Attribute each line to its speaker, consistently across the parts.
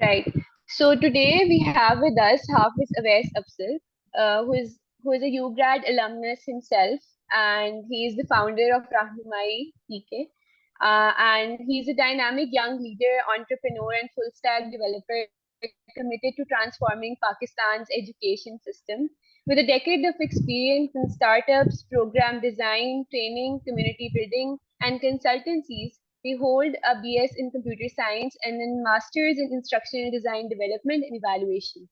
Speaker 1: Right. So today we have with us Hafiz Awais Afzal, who is a UGrad alumnus himself, and he is the founder of Rahnumai PK. And he's a dynamic young leader, entrepreneur, and full stack developer committed to transforming Pakistan's education system. With a decade of experience in startups, program design, training, community building, and consultancies, he holds a BS in computer science and a master's in instructional design development and evaluation.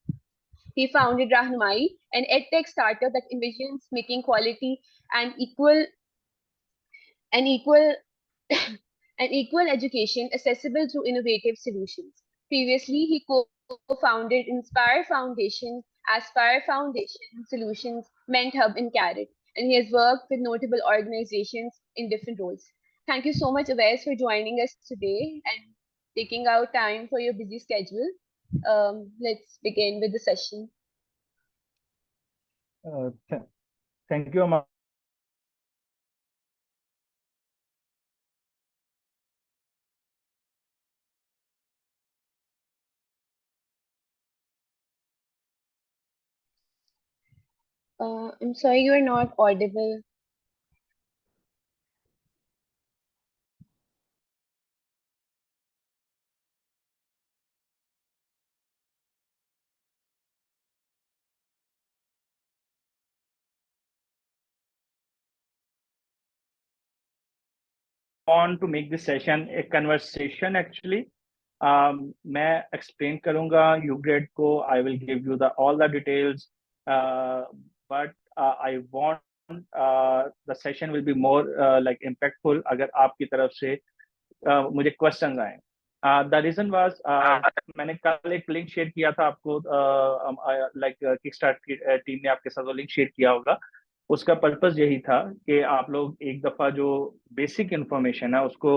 Speaker 1: He founded Rahnumai, an edtech startup that envisions making quality and equal and equal education accessible through innovative solutions. Previously, he co-founded Inspire Foundation, Aspire Foundation Solutions, Ment Hub, and Carrot, and he has worked with notable organizations in different roles. Thank you so much, Awais, for joining us today and taking out time for your busy schedule. Let's begin with the session.
Speaker 2: Th Thank you, Amar.
Speaker 1: I'm sorry, you are not audible.
Speaker 2: Want to make this session a conversation actually. मैं explain करूँगा UGrad को. I will give you all the details, but I want the session will be more like impactful अगर आपकी तरफ से मुझे questions आए. The reason was मैंने कल एक लिंक शेयर किया था आपको, like Kickstart की टीम ने आपके साथ वो लिंक शेयर किया होगा. उसका पर्पस यही था कि आप लोग एक दफा जो बेसिक इंफॉर्मेशन है उसको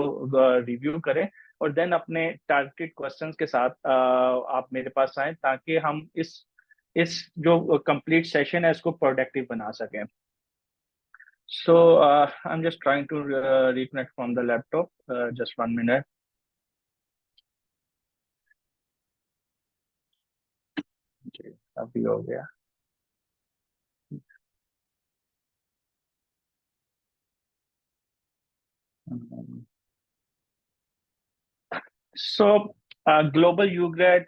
Speaker 2: रिव्यू करें और देन अपने टारगेटेड क्वेश्चंस के साथ आप मेरे पास आए ताकि हम इस जो कंप्लीट सेशन है इसको प्रोडक्टिव बना सकें. So I am just trying to reconnect from the laptop. Just 1 minute. अभी हो गया. So, Global UGrad,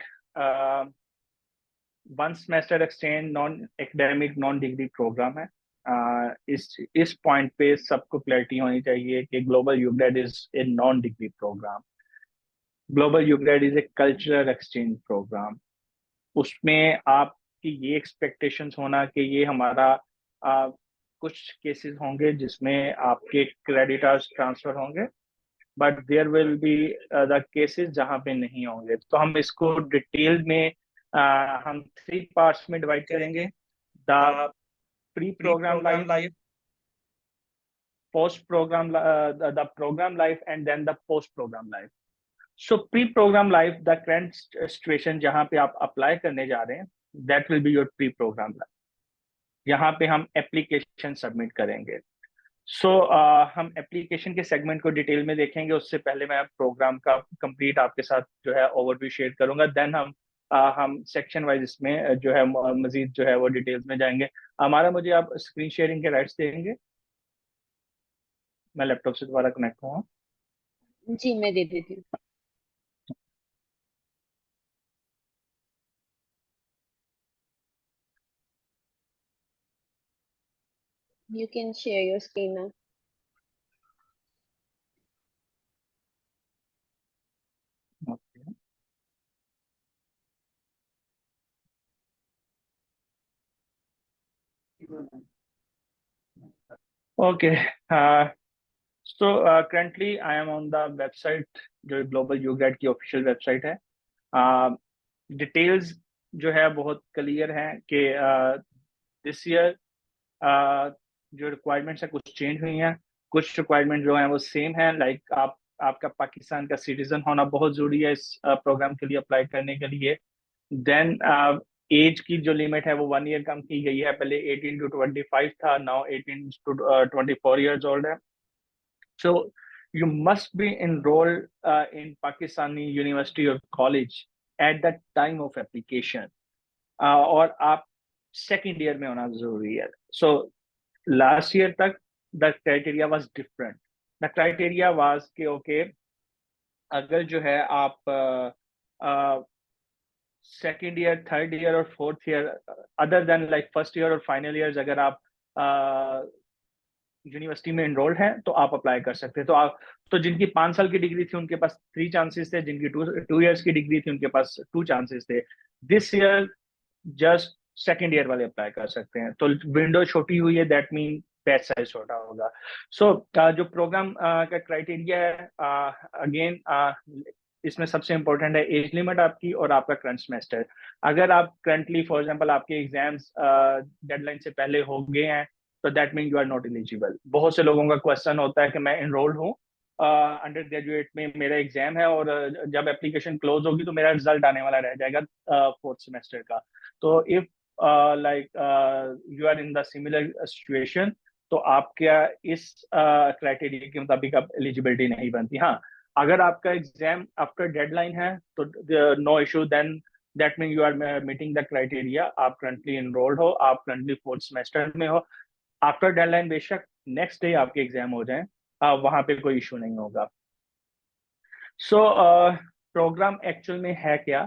Speaker 2: one semester exchange non academic non degree program है. इस पॉइंट पे सबको क्लैरिटी होनी चाहिए कि Global UGrad is a non degree program. Global UGrad is a cultural exchange program. उसमें आपकी ये एक्सपेक्टेशंस होना कि ये हमारा कुछ केसेस होंगे जिसमें आपके क्रेडिटर्स ट्रांसफर होंगे, but there will be the cases जहाँ पे नहीं होंगे. तो हम इसको डिटेल में हम 3 पार्ट्स में डिवाइड करेंगे. The pre programme life, post programme, the programme life and then the post programme life. So pre programme life, the current situation जहाँ पे आप अप्लाई करने जा रहे हैं, that will be your pre programme life. यहाँ पे हम एप्लीकेशन सबमिट करेंगे. सो हम एप्लीकेशन के सेगमेंट को डिटेल में देखेंगे. उससे पहले मैं प्रोग्राम का कंप्लीट आपके साथ जो है ओवरव्यू शेयर करूंगा. देन हम सेक्शन वाइज इसमें जो है मजीद जो है वो डिटेल्स में जाएंगे. हमारा मुझे आप स्क्रीन शेयरिंग के राइट्स देंगे? मैं लैपटॉप से दोबारा कनेक्ट हुआ.
Speaker 1: जी, मैं दे देती हूँ. You can share your screen now.
Speaker 2: Okay. So currently I am on the website जो ग्लोबल यूग्रेड की ऑफिशियल वेबसाइट है. डिटेल्स जो है बहुत क्लियर हैं कि दिस ईयर जो रिक्वायरमेंट्स है कुछ चेंज हुई हैं, कुछ रिक्वायरमेंट जो है वो सेम है. लाइक आपका पाकिस्तान का सिटीजन होना बहुत जरूरी है इस प्रोग्राम के लिए अप्लाई करने के लिए. देन एज की जो लिमिट है वो 1 ईयर कम की गई है. पहले 18 to 25 था, नाउ 18 to 24 years old है. So you must be enrolled in Pakistani university or college at the time of application, और आप सेकेंड ईयर में होना जरूरी है. सो लास्ट ईयर तक the criteria was different. The criteria was कि okay, अगर जो है आप सेकेंड ईयर, थर्ड ईयर और fourth year, other than like first year और फाइनल ईयर्स, अगर आप यूनिवर्सिटी में इनरोल्ड हैं तो आप अप्लाई कर सकते हैं. तो जिनकी 5 साल की डिग्री थी उनके पास 3 चांसेस थे, जिनकी 2 ईयर्स की डिग्री थी उनके पास 2 चांसेस थे. This year just second year वाले अप्लाई कर सकते हैं. तो विंडो छोटी हुई है, दैट मीन बैच साइज छोटा होगा. सो जो प्रोग्राम का क्राइटेरिया है, अगेन इसमें सबसे इंपॉर्टेंट है एज लिमिट आपकी और आपका करंट सेमेस्टर. अगर आप करंटली फॉर एग्जांपल आपके एग्जाम्स डेडलाइन से पहले हो गए हैं तो that mean you are not eligible. बहुत से लोगों का क्वेश्चन होता है कि मैं इनरोल्ड हूँ अंडर ग्रेजुएट में, मेरा एग्जाम है और जब एप्लीकेशन क्लोज होगी तो मेरा रिजल्ट आने वाला रह जाएगा फोर्थ सेमेस्टर का. तो if like you are in the similar situation, तो आपका इस क्राइटेरिया के मुताबिक आप एलिजिबिलिटी नहीं बनती. हाँ, अगर आपका एग्जाम आफ्टर डेडलाइन है तो no issue, then that mean you are meeting the criteria. आप करंटली इनरोल्ड हो, आप करंटली फोर्थ सेमेस्टर में हो. आफ्टर डेडलाइन बेशक नेक्स्ट डे आपके एग्जाम हो जाए, वहां पे कोई इशू नहीं होगा. सो प्रोग्राम एक्चुअल में है क्या?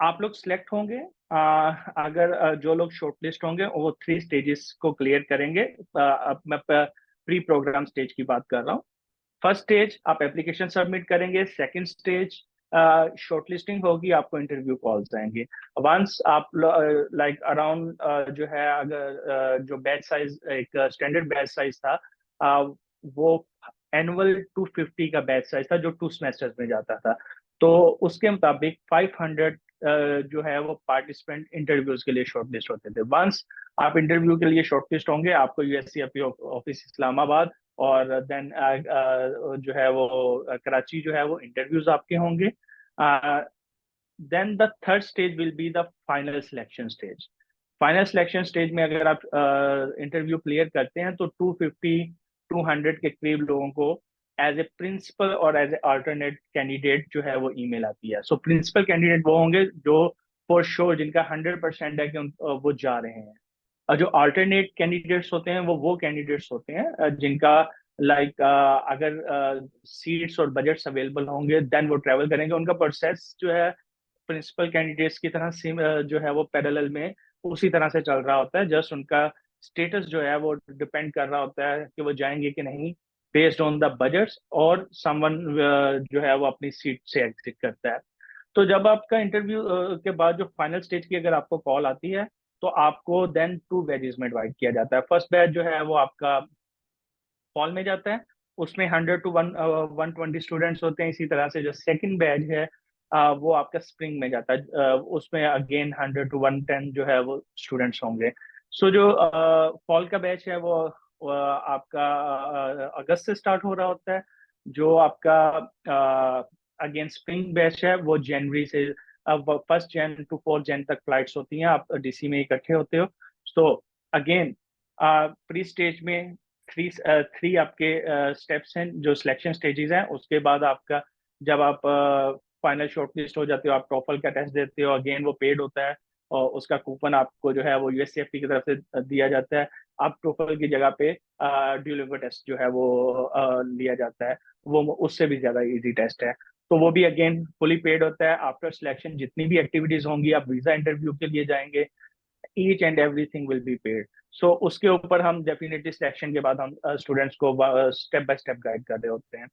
Speaker 2: आप लोग सिलेक्ट होंगे. अगर जो लोग शॉर्टलिस्ट होंगे वो 3 स्टेजेस को क्लियर करेंगे. अब मैं प्री प्रोग्राम स्टेज की बात कर रहा हूँ. फर्स्ट स्टेज आप एप्लीकेशन सबमिट करेंगे. सेकंड स्टेज शॉर्टलिस्टिंग होगी, आपको इंटरव्यू कॉल्स आएंगे. वंस आप लाइक अराउंड जो है, अगर जो बैच साइज एक स्टैंडर्ड बैच साइज था, वो एनुअल 250 का बैच साइज था जो 2 सेमेस्टर्स में जाता था. तो उसके मुताबिक 500 जो है वो पार्टिसिपेंट इंटरव्यूज के लिए शॉर्टलिस्ट होते थे. वंस आप इंटरव्यू के लिए शॉर्टलिस्ट होंगे, आपको यूएससीएफपी ऑफिस इस्लामाबाद और देन जो है वो कराची जो है वो इंटरव्यूज आपके होंगे. Then the third stage will be the final selection stage. Final selection stage में अगर आप इंटरव्यू क्लियर करते हैं तो 250 200 के करीब लोगों को एज ए प्रिंसिपल और एज ए अल्टरनेट कैंडिडेट जो है वो ईमेल आती है. सो प्रिंसिपल कैंडिडेट वो होंगे जो फॉर श्योर जिनका 100% है कि वो जा रहे हैं. और जो अल्टरनेट कैंडिडेट्स होते हैं वो कैंडिडेट्स होते हैं जिनका लाइक अगर सीट्स और बजट्स अवेलेबल होंगे देन वो ट्रैवल करेंगे. उनका प्रोसेस जो है प्रिंसिपल कैंडिडेट्स की तरह सेम जो है वो पैरेलल में उसी तरह से चल रहा होता है. जस्ट उनका स्टेटस जो है वो डिपेंड कर रहा होता है कि वो जाएंगे कि नहीं, बेस्ड ऑन द बजट्स, और समवन जो है वो अपनी सीट से एग्जिट करता है. तो जब आपका इंटरव्यू के बाद जो फाइनल स्टेज की अगर आपको कॉल आती है तो आपको देन 2 बैचेस में डिवाइड किया जाता है. फर्स्ट बैच जो है वो आपका फॉल में जाता है, उसमें 100 to 120 स्टूडेंट्स होते हैं. इसी तरह से जो सेकंड बैच है वो आपका स्प्रिंग में जाता है, उसमें अगेन 100 to 110 जो है वो स्टूडेंट्स होंगे. सो जो फॉल का बैच है वो आपका अगस्त से स्टार्ट हो रहा होता है. जो आपका अगेन स्प्रिंग बैच है वो जनवरी से, फर्स्ट जन टू 4 जन तक फ्लाइट्स होती हैं. आप डीसी में इकट्ठे होते हो. सो अगेन प्री स्टेज में थ्री आपके स्टेप्स हैं जो सिलेक्शन स्टेजेस हैं. उसके बाद आपका जब आप फाइनल शॉर्टलिस्ट हो जाते हो, आप टोफल का टेस्ट देते हो, अगेन वो पेड होता है और उसका कूपन आपको जो है वो यूएससीएफपी की तरफ से दिया जाता है. आप टोफल की जगह पे ड्यूलिंगो टेस्ट जो है वो लिया जाता है. वो उससे भी ज्यादा इजी टेस्ट है. तो वो भी अगेन फुली पेड होता है. आफ्टर सिलेक्शन जितनी भी एक्टिविटीज होंगी, आप वीजा इंटरव्यू के लिए जाएंगे, each and everything will be paid. So उसके ऊपर हम डेफिनेटली सिलेक्शन के बाद हम स्टूडेंट्स को स्टेप बाय स्टेप गाइड कर रहे होते हैं.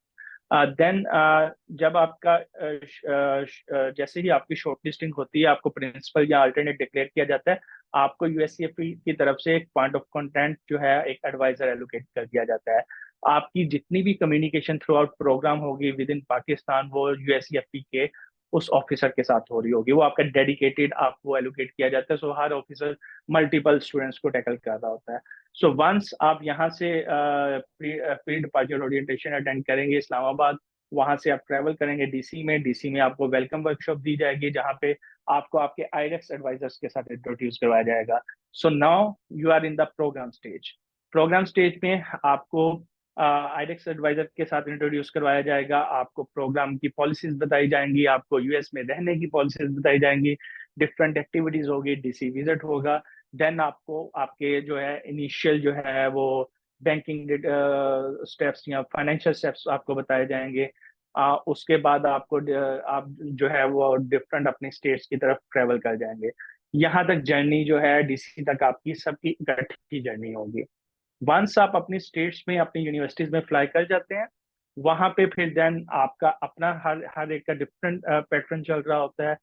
Speaker 2: देन जब आपका जैसे ही आपकी शॉर्टलिस्टिंग होती है, आपको प्रिंसिपल या अल्टरनेट डिक्लेयर किया जाता है, आपको यूएससीएफपी की तरफ से एक पॉइंट ऑफ कांटेक्ट जो है एक एडवाइजर एलोकेट कर दिया जाता है. आपकी जितनी भी कम्युनिकेशन थ्रू आउट प्रोग्राम होगी विद इन पाकिस्तान, वो यूएससीएफपी के उस ऑफिसर के साथ हो रही होगी. वो आपका डेडिकेटेड आपको एलोकेट किया जाता है. सो हर ऑफिसर मल्टीपल स्टूडेंट्स को टैकल कर रहा होता है. सो वंस आप यहाँ से प्री डिपार्चर ओरिएंटेशन अटेंड करेंगे इस्लामाबाद, वहां से आप ट्रैवल करेंगे डीसी में. डीसी में आपको वेलकम वर्कशॉप दी जाएगी जहाँ पे आपको आपके आईएलटीएस एडवाइजर्स के साथ इंट्रोड्यूस करवाया जाएगा. So now you are in the programme stage. Programme stage में आपको आईडेक्स एडवाइजर के साथ इंट्रोड्यूस करवाया जाएगा, आपको प्रोग्राम की पॉलिसीज बताई जाएंगी, आपको यूएस में रहने की पॉलिसीज बताई जाएंगी, डिफरेंट एक्टिविटीज होगी, डीसी विजिट होगा। देन आपको आपके जो है इनिशियल जो है वो बैंकिंग स्टेप्स या फाइनेंशियल स्टेप्स आपको बताए जाएंगे। उसके बाद आपको आप जो है वो डिफरेंट अपनी स्टेट्स की तरफ ट्रेवल कर जाएंगे। यहाँ तक जर्नी जो है डीसी तक आपकी सबकी इकट्ठी जर्नी होगी। वंस आप अपनी स्टेट्स में अपनी यूनिवर्सिटीज में फ्लाई कर जाते हैं, वहां पे फिर देन आपका अपना हर हर एक का डिफरेंट पैटर्न चल रहा होता है।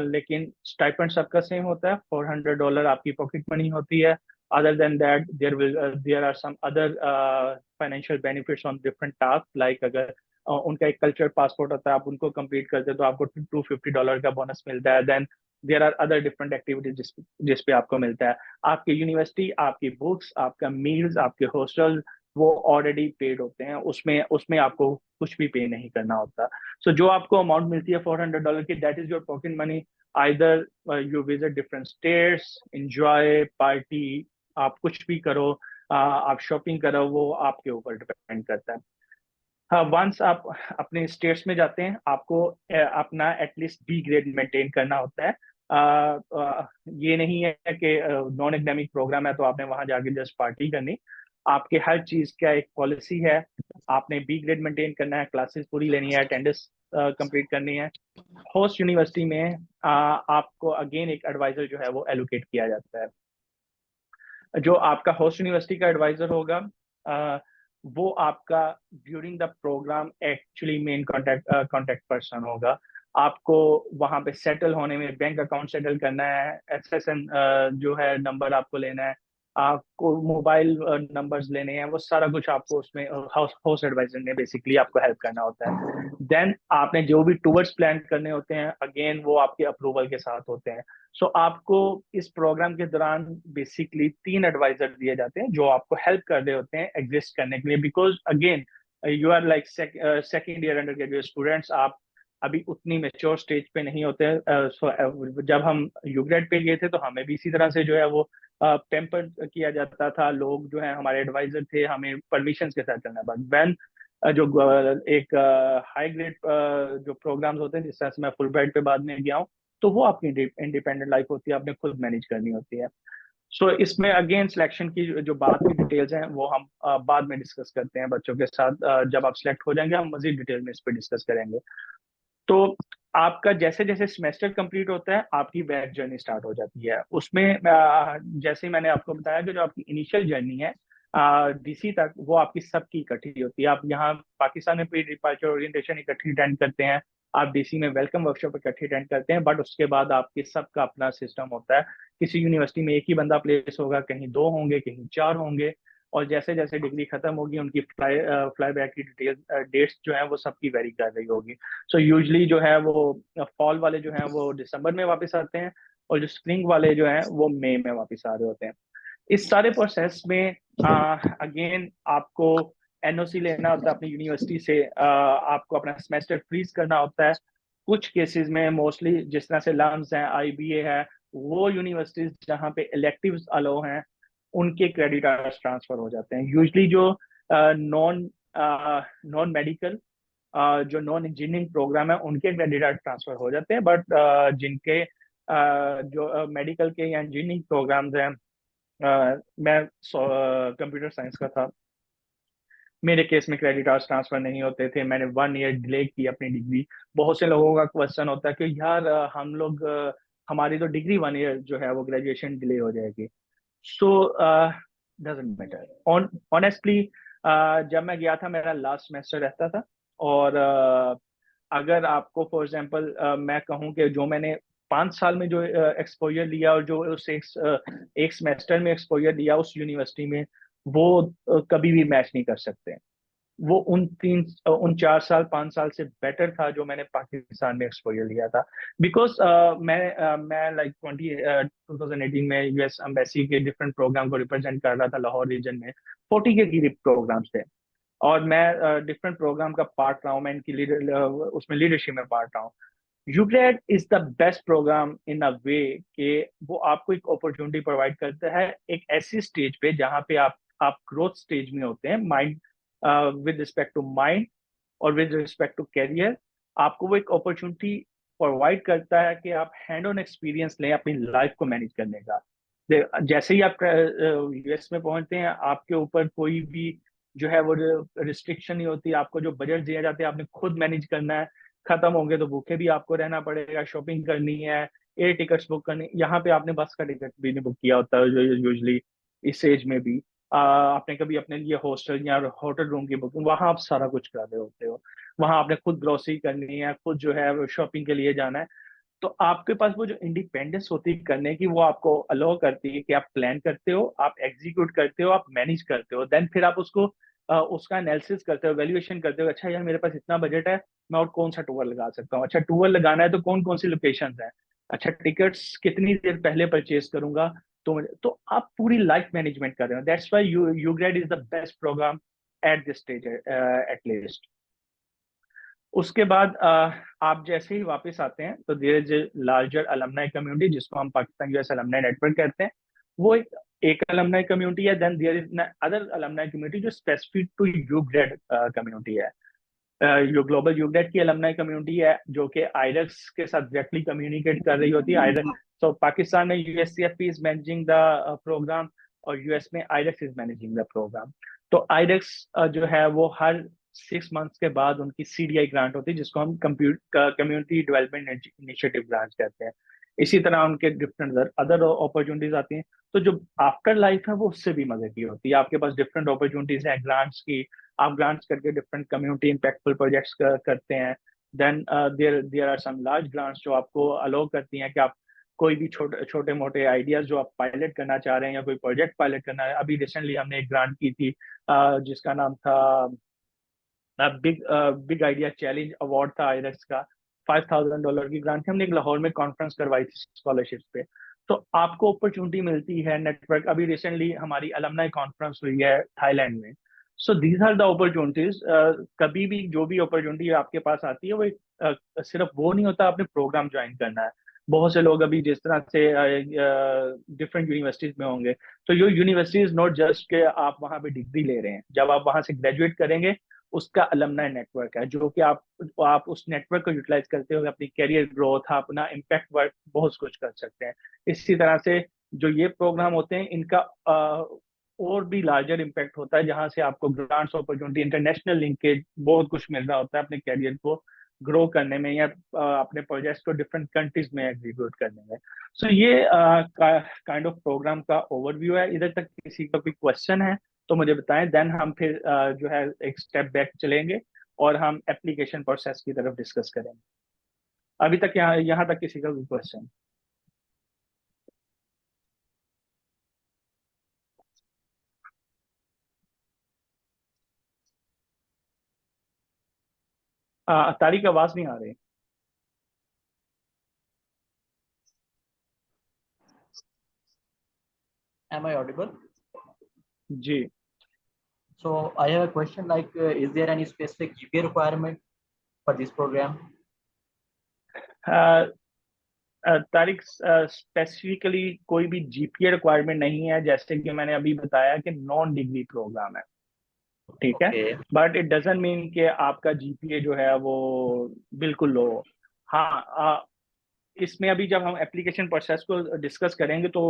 Speaker 2: लेकिन स्टाइपेंड सबका सेम होता है, $400 आपकी पॉकेट मनी होती है। Other than that there are some other financial benefits on different task, like अगर उनका एक कल्चर पासपोर्ट होता है, आप उनको कंप्लीट करते हैं तो आपको $250 का बोनस मिलता है। Then there are other different activities जिस पे आपको मिलता है। आपकी यूनिवर्सिटी, आपकी बुक्स, आपका मील्स, आपके हॉस्टल वो ऑलरेडी पेड होते हैं, उसमें उसमें आपको कुछ भी पे नहीं करना होता। सो जो आपको अमाउंट मिलती है $400 की, that is your pocket money. Either you visit different states, enjoy party, आप कुछ भी करो, आप शॉपिंग करो, वो आपके ऊपर डिपेंड करता है। हाँ, वंस आप अपने स्टेट्स में जाते हैं, आपको अपना एटलीस्ट बी ग्रेड मेंटेन करना होता है। ये नहीं है कि नॉन एकेडमिक प्रोग्राम है तो आपने वहां जाके जस्ट पार्टी करनी। आपके हर चीज का एक पॉलिसी है, आपने बी ग्रेड मेंटेन करना है, क्लासेस पूरी लेनी है, अटेंडेंस कंप्लीट करनी है। होस्ट यूनिवर्सिटी में आपको अगेन एक एडवाइजर जो है वो एलोकेट किया जाता है। जो आपका होस्ट यूनिवर्सिटी का एडवाइजर होगा, वो आपका during the programme actually main contact person होगा। आपको वहां पे सेटल होने में बैंक अकाउंट सेटल करना है, एसएसएन जो है नंबर आपको लेना है, आपको मोबाइल नंबर्स लेने हैं, वो सारा कुछ आपको उसमें होस्ट एडवाइजर ने बेसिकली आपको हेल्प करना होता है। देन आपने जो भी टूवर्स प्लान करने होते हैं, अगेन वो आपके अप्रूवल के साथ होते हैं। सो आपको इस प्रोग्राम के दौरान बेसिकली 3 एडवाइजर दिए जाते हैं जो आपको हेल्प कर रहे होते हैं एग्जिस्ट करने के लिए, because again you are like second year undergraduate students, आप अभी उतनी मेच्योर स्टेज पे नहीं होते। जब हम यूग्रेड पे गए थे तो हमें भी इसी तरह से जो है वो पेम्पर किया जाता था। लोग जो है हमारे एडवाइजर थे, हमें परमिशन के साथ चलना। बट वैन जो एक हाई ग्रेड जो प्रोग्राम्स होते हैं, जिस तरह से मैं फुल ब्राइट पे बाद में गया हूँ, तो वो आपकी इंडिपेंडेंट लाइफ होती है, आपने खुद मैनेज करनी होती है। सो इसमें अगेन सिलेक्शन की जो बात की डिटेल्स हैं वो हम बाद में डिस्कस करते हैं बच्चों के साथ। जब आप सिलेक्ट हो जाएंगे हम मजीद डिटेल में इस पर डिस्कस करेंगे। तो आपका जैसे जैसे सेमेस्टर कंप्लीट होता है, आपकी बैक जर्नी स्टार्ट हो जाती है। उसमें जैसे मैंने आपको बताया कि जो आपकी इनिशियल जर्नी है डीसी तक, वो आपकी सबकी इकट्ठी होती है। आप यहाँ पाकिस्तान में प्री डिपार्चर ओरिएंटेशन इकट्ठी अटेंड करते हैं, आप डीसी में वेलकम वर्कशॉप इकट्ठी अटेंड करते हैं, बट उसके बाद आपके सबका अपना सिस्टम होता है। किसी यूनिवर्सिटी में एक ही बंदा प्लेस होगा, कहीं 2 होंगे, कहीं 4 होंगे। और जैसे जैसे डिग्री खत्म होगी उनकी फ्लाई बैक की डिटेल डेट्स जो है वो सबकी वेरी कर रही होगी। सो यूजली जो है वो फॉल वाले जो हैं वो दिसंबर में वापस आते हैं, और जो स्प्रिंग वाले जो हैं वो मई में वापस आ रहे होते हैं। इस सारे प्रोसेस में अगेन आपको एनओसी लेना होता है अपनी यूनिवर्सिटी से, आपको अपना सेमेस्टर फ्रीज करना होता है। कुछ केसेस में मोस्टली जिस तरह से लम्स हैं, आईबीए है, वो यूनिवर्सिटीज जहाँ पे इलेक्टिव्स अलो हैं, उनके क्रेडिट आवर्स ट्रांसफर हो जाते हैं। यूजली जो नॉन नॉन मेडिकल जो नॉन इंजीनियरिंग प्रोग्राम है उनके क्रेडिट ट्रांसफर हो जाते हैं, बट जिनके जो मेडिकल के या इंजीनियरिंग प्रोग्राम्स हैं, मैं कंप्यूटर साइंस का था, मेरे केस में क्रेडिट आवर्स ट्रांसफर नहीं होते थे। मैंने 1 ईयर डिले की अपनी डिग्री। बहुत से लोगों का क्वेश्चन होता है कि यार हम लोग हमारी तो डिग्री 1 ईयर जो है वो ग्रेजुएशन डिले हो जाएगी। So doesn't matter honestly. जब मैं गया था मेरा लास्ट सेमेस्टर रहता था, और अगर आपको फॉर एग्जांपल मैं कहूँ कि जो मैंने 5 साल में जो एक्सपोजर लिया और जो उस एक सेमेस्टर में एक्सपोजर लिया उस यूनिवर्सिटी में, वो कभी भी मैच नहीं कर सकते। वो उन 4 साल 5 साल से बेटर था जो मैंने पाकिस्तान में एक्सपोजर लिया था। बिकॉज मैं लाइक 2018 में यूएस एम्बेसी के डिफरेंट प्रोग्राम को रिप्रेजेंट कर रहा था लाहौर रीजन में। 40 के करीब प्रोग्राम्स थे, और मैं डिफरेंट प्रोग्राम का पार्ट रहा हूँ, मैं इनकी उसमें लीडरशिप में पार्ट रहा हूँ। यूग्रेड इज द बेस्ट प्रोग्राम इन अ वे कि वो आपको एक अपॉर्चुनिटी प्रोवाइड करता है एक ऐसी स्टेज पे जहाँ पे आप ग्रोथ स्टेज में होते हैं, mind with respect to mind और विद रिस्पेक्ट टू करियर। आपको वो एक अपॉर्चुनिटी प्रोवाइड करता है कि आप हैंड ऑन एक्सपीरियंस लें अपनी लाइफ को मैनेज करने का। जैसे ही आप यूएस में पहुंचते हैं, आपके ऊपर कोई भी जो है वो रिस्ट्रिक्शन नहीं होती। आपको जो बजट दिए जाते हैं आपने खुद मैनेज करना है। खत्म होंगे तो भूखे भी आपको रहना पड़ेगा, शॉपिंग करनी है, एयर टिकट्स बुक करनी। यहाँ पे आपने बस का टिकट भी नहीं बुक किया होता यूजली इस एज में भी। आपने कभी अपने लिए हॉस्टल या होटल रूम की बुकिंग, वहां आप सारा कुछ कर रहे होते हो। वहां आपने खुद ग्रोसरी करनी है, खुद जो है शॉपिंग के लिए जाना है। तो आपके पास वो जो इंडिपेंडेंस होती है करने की, वो आपको अलाउ करती है कि आप प्लान करते हो, आप एग्जीक्यूट करते हो, आप मैनेज करते हो। देन फिर आप उसको उसका एनालिसिस करते हो, वैल्यूएशन करते हो। अच्छा यार, मेरे पास इतना बजट है, मैं और कौन सा टूर लगा सकता हूँ। अच्छा टूर लगाना है तो कौन कौन सी लोकेशन है। अच्छा टिकट्स कितनी देर पहले परचेज करूंगा। तो आप पूरी लाइफ मैनेजमेंट कर रहे हो। That's why UGRAD is the best programme at this stage at least. उसके बाद आप जैसे ही वापस आते हैं तो there is larger alumni community, जिसको हम पाकिस्तान यूएस अलमनाई नेटवर्क कहते हैं। वो एक अलमनाई कम्युनिटी है। Then there is other alumni community जो specific to UGrad community है। यो ग्लोबल यूग्रेड की अलमनाई कम्युनिटी है जो कि आईरेक्स के साथ डायरेक्टली कम्युनिकेट कर रही होती है। आईरेक्स, तो पाकिस्तान में यूएससीएफपी इज मैनेजिंग द प्रोग्राम और यूएस में आईरेक्स इज मैनेजिंग द प्रोग्राम। तो आईरेक्स जो है वो हर 6 मंथ्स के बाद उनकी सीडीआई ग्रांट होती है, जिसको हम कम्युनिटी डेवलपमेंट इनिशिएटिव ग्रांट कहते हैं। इसी तरह उनके डिफरेंट अदर अपॉर्चुनिटीज आती हैं। तो जो आफ्टर लाइफ है वो उससे भी मजे की होती है। आपके पास डिफरेंट अपॉर्चुनिटीज हैं ग्रांट्स की। आप ग्रांट्स करके डिफरेंट कम्युनिटी इम्पैक्टफुल प्रोजेक्ट्स करते हैं। Then there there are some large grants जो आपको अलाउ करती हैं कि आप कोई भी छोटे छोटे मोटे आइडियाज जो आप पायलट करना चाह रहे हैं या कोई प्रोजेक्ट पायलट करना है। अभी रिसेंटली हमने एक ग्रांट की थी जिसका नाम था big big idea challenge award था आईरेक्स का। $5,000 की ग्रांट थी। हमने एक लाहौर में कॉन्फ्रेंस करवाई थी स्कॉलरशिप पे। तो आपको अपॉर्चुनिटी मिलती है नेटवर्क। अभी रिसेंटली हमारी अलमनाई कॉन्फ्रेंस हुई है थाईलैंड में। So these are the opportunities. कभी भी जो भी अपॉर्चुनिटी आपके पास आती है वो सिर्फ वो नहीं होता आपने प्रोग्राम ज्वाइन करना है। बहुत से लोग अभी जिस तरह से डिफरेंट यूनिवर्सिटीज में होंगे, तो ये यूनिवर्सिटी इज नॉट जस्ट के आप वहां पे डिग्री ले रहे हैं। जब आप वहां से ग्रेजुएट करेंगे, उसका अलमनाई नेटवर्क है जो कि आप उस नेटवर्क को यूटिलाइज करते हुए अपनी कैरियर ग्रोथ, अपना इम्पैक्ट वर्क बहुत कुछ कर सकते हैं। इसी तरह से जो ये प्रोग्राम होते हैं इनका और भी लार्जर इम्पैक्ट होता है, जहां से आपको ग्रांट्स अपॉर्चुनिटी, इंटरनेशनल लिंकेज, बहुत कुछ मिल रहा होता है अपने कैरियर को ग्रो करने में या अपने प्रोजेक्ट्स को डिफरेंट कंट्रीज में एग्जीक्यूट करने में। सो ये काइंड ऑफ प्रोग्राम का ओवरव्यू है। इधर तक किसी का कोई क्वेश्चन है तो मुझे बताएं। देन हम फिर जो है एक स्टेप बैक चलेंगे और हम एप्लीकेशन प्रोसेस की तरफ डिस्कस करेंगे। अभी तक यहाँ यहाँ तक किसी का कोई क्वेश्चन? तारीख आवाज नहीं आ रही।
Speaker 3: Am I audible?
Speaker 2: जी।
Speaker 3: So I have a question like, is there any specific GPA requirement for this program?
Speaker 2: तारीख स्पेसिफिकली कोई भी जीपीए रिक्वायरमेंट नहीं है। जैसे कि मैंने अभी बताया कि नॉन डिग्री प्रोग्राम है, ठीक है।
Speaker 3: Okay.
Speaker 2: But it doesn't mean कि आपका जीपीए जो है वो बिल्कुल लो। हाँ, इसमें अभी जब हम एप्लीकेशन प्रोसेस को डिस्कस करेंगे तो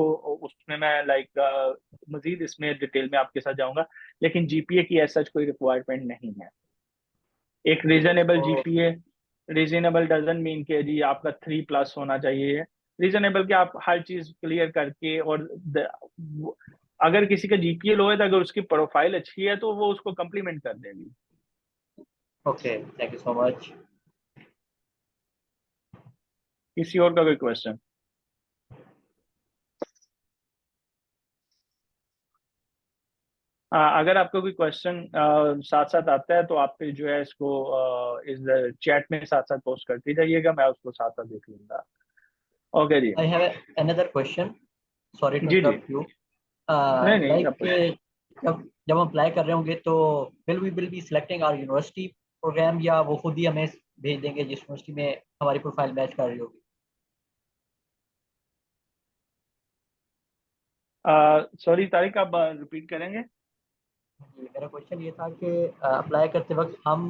Speaker 2: उसमें मैं लाइक मजीद इसमें डिटेल में आपके साथ जाऊंगा। लेकिन जीपीए की ऐसा कोई रिक्वायरमेंट नहीं है। एक
Speaker 3: Okay.
Speaker 2: Reasonable
Speaker 3: So
Speaker 2: GPA, reasonable doesn't mean के जी आपका 3+ होना चाहिए। रीजनेबल कि आप हर चीज क्लियर करके और अगर किसी का जीपीए लो है तो अगर उसकी प्रोफाइल अच्छी है तो वो उसको कम्प्लीमेंट कर देगी।
Speaker 3: okay. Thank you so much.
Speaker 2: किसी और का कोई क्वेश्चन? अगर आपका कोई क्वेश्चन साथ साथ आता है तो आप फिर जो है इसको इस चैट में साथ साथ पोस्ट करते जाइएगा, मैं उसको साथ साथ देख लूंगा। ओके जी।
Speaker 3: I have another question. Sorry to
Speaker 2: जी जी।
Speaker 3: interrupt you.
Speaker 2: नहीं नहीं
Speaker 3: Like,
Speaker 2: आप
Speaker 3: जब हम अप्लाई कर रहे होंगे तो will be selecting our university program, या वो खुद ही हमें भेज देंगे जिस यूनिवर्सिटी में हमारी प्रोफाइल मैच कर रही होगी?
Speaker 2: सॉरी तारिक, आप रिपीट करेंगे?
Speaker 3: जी, मेरा क्वेश्चन ये था कि अप्लाई करते वक्त हम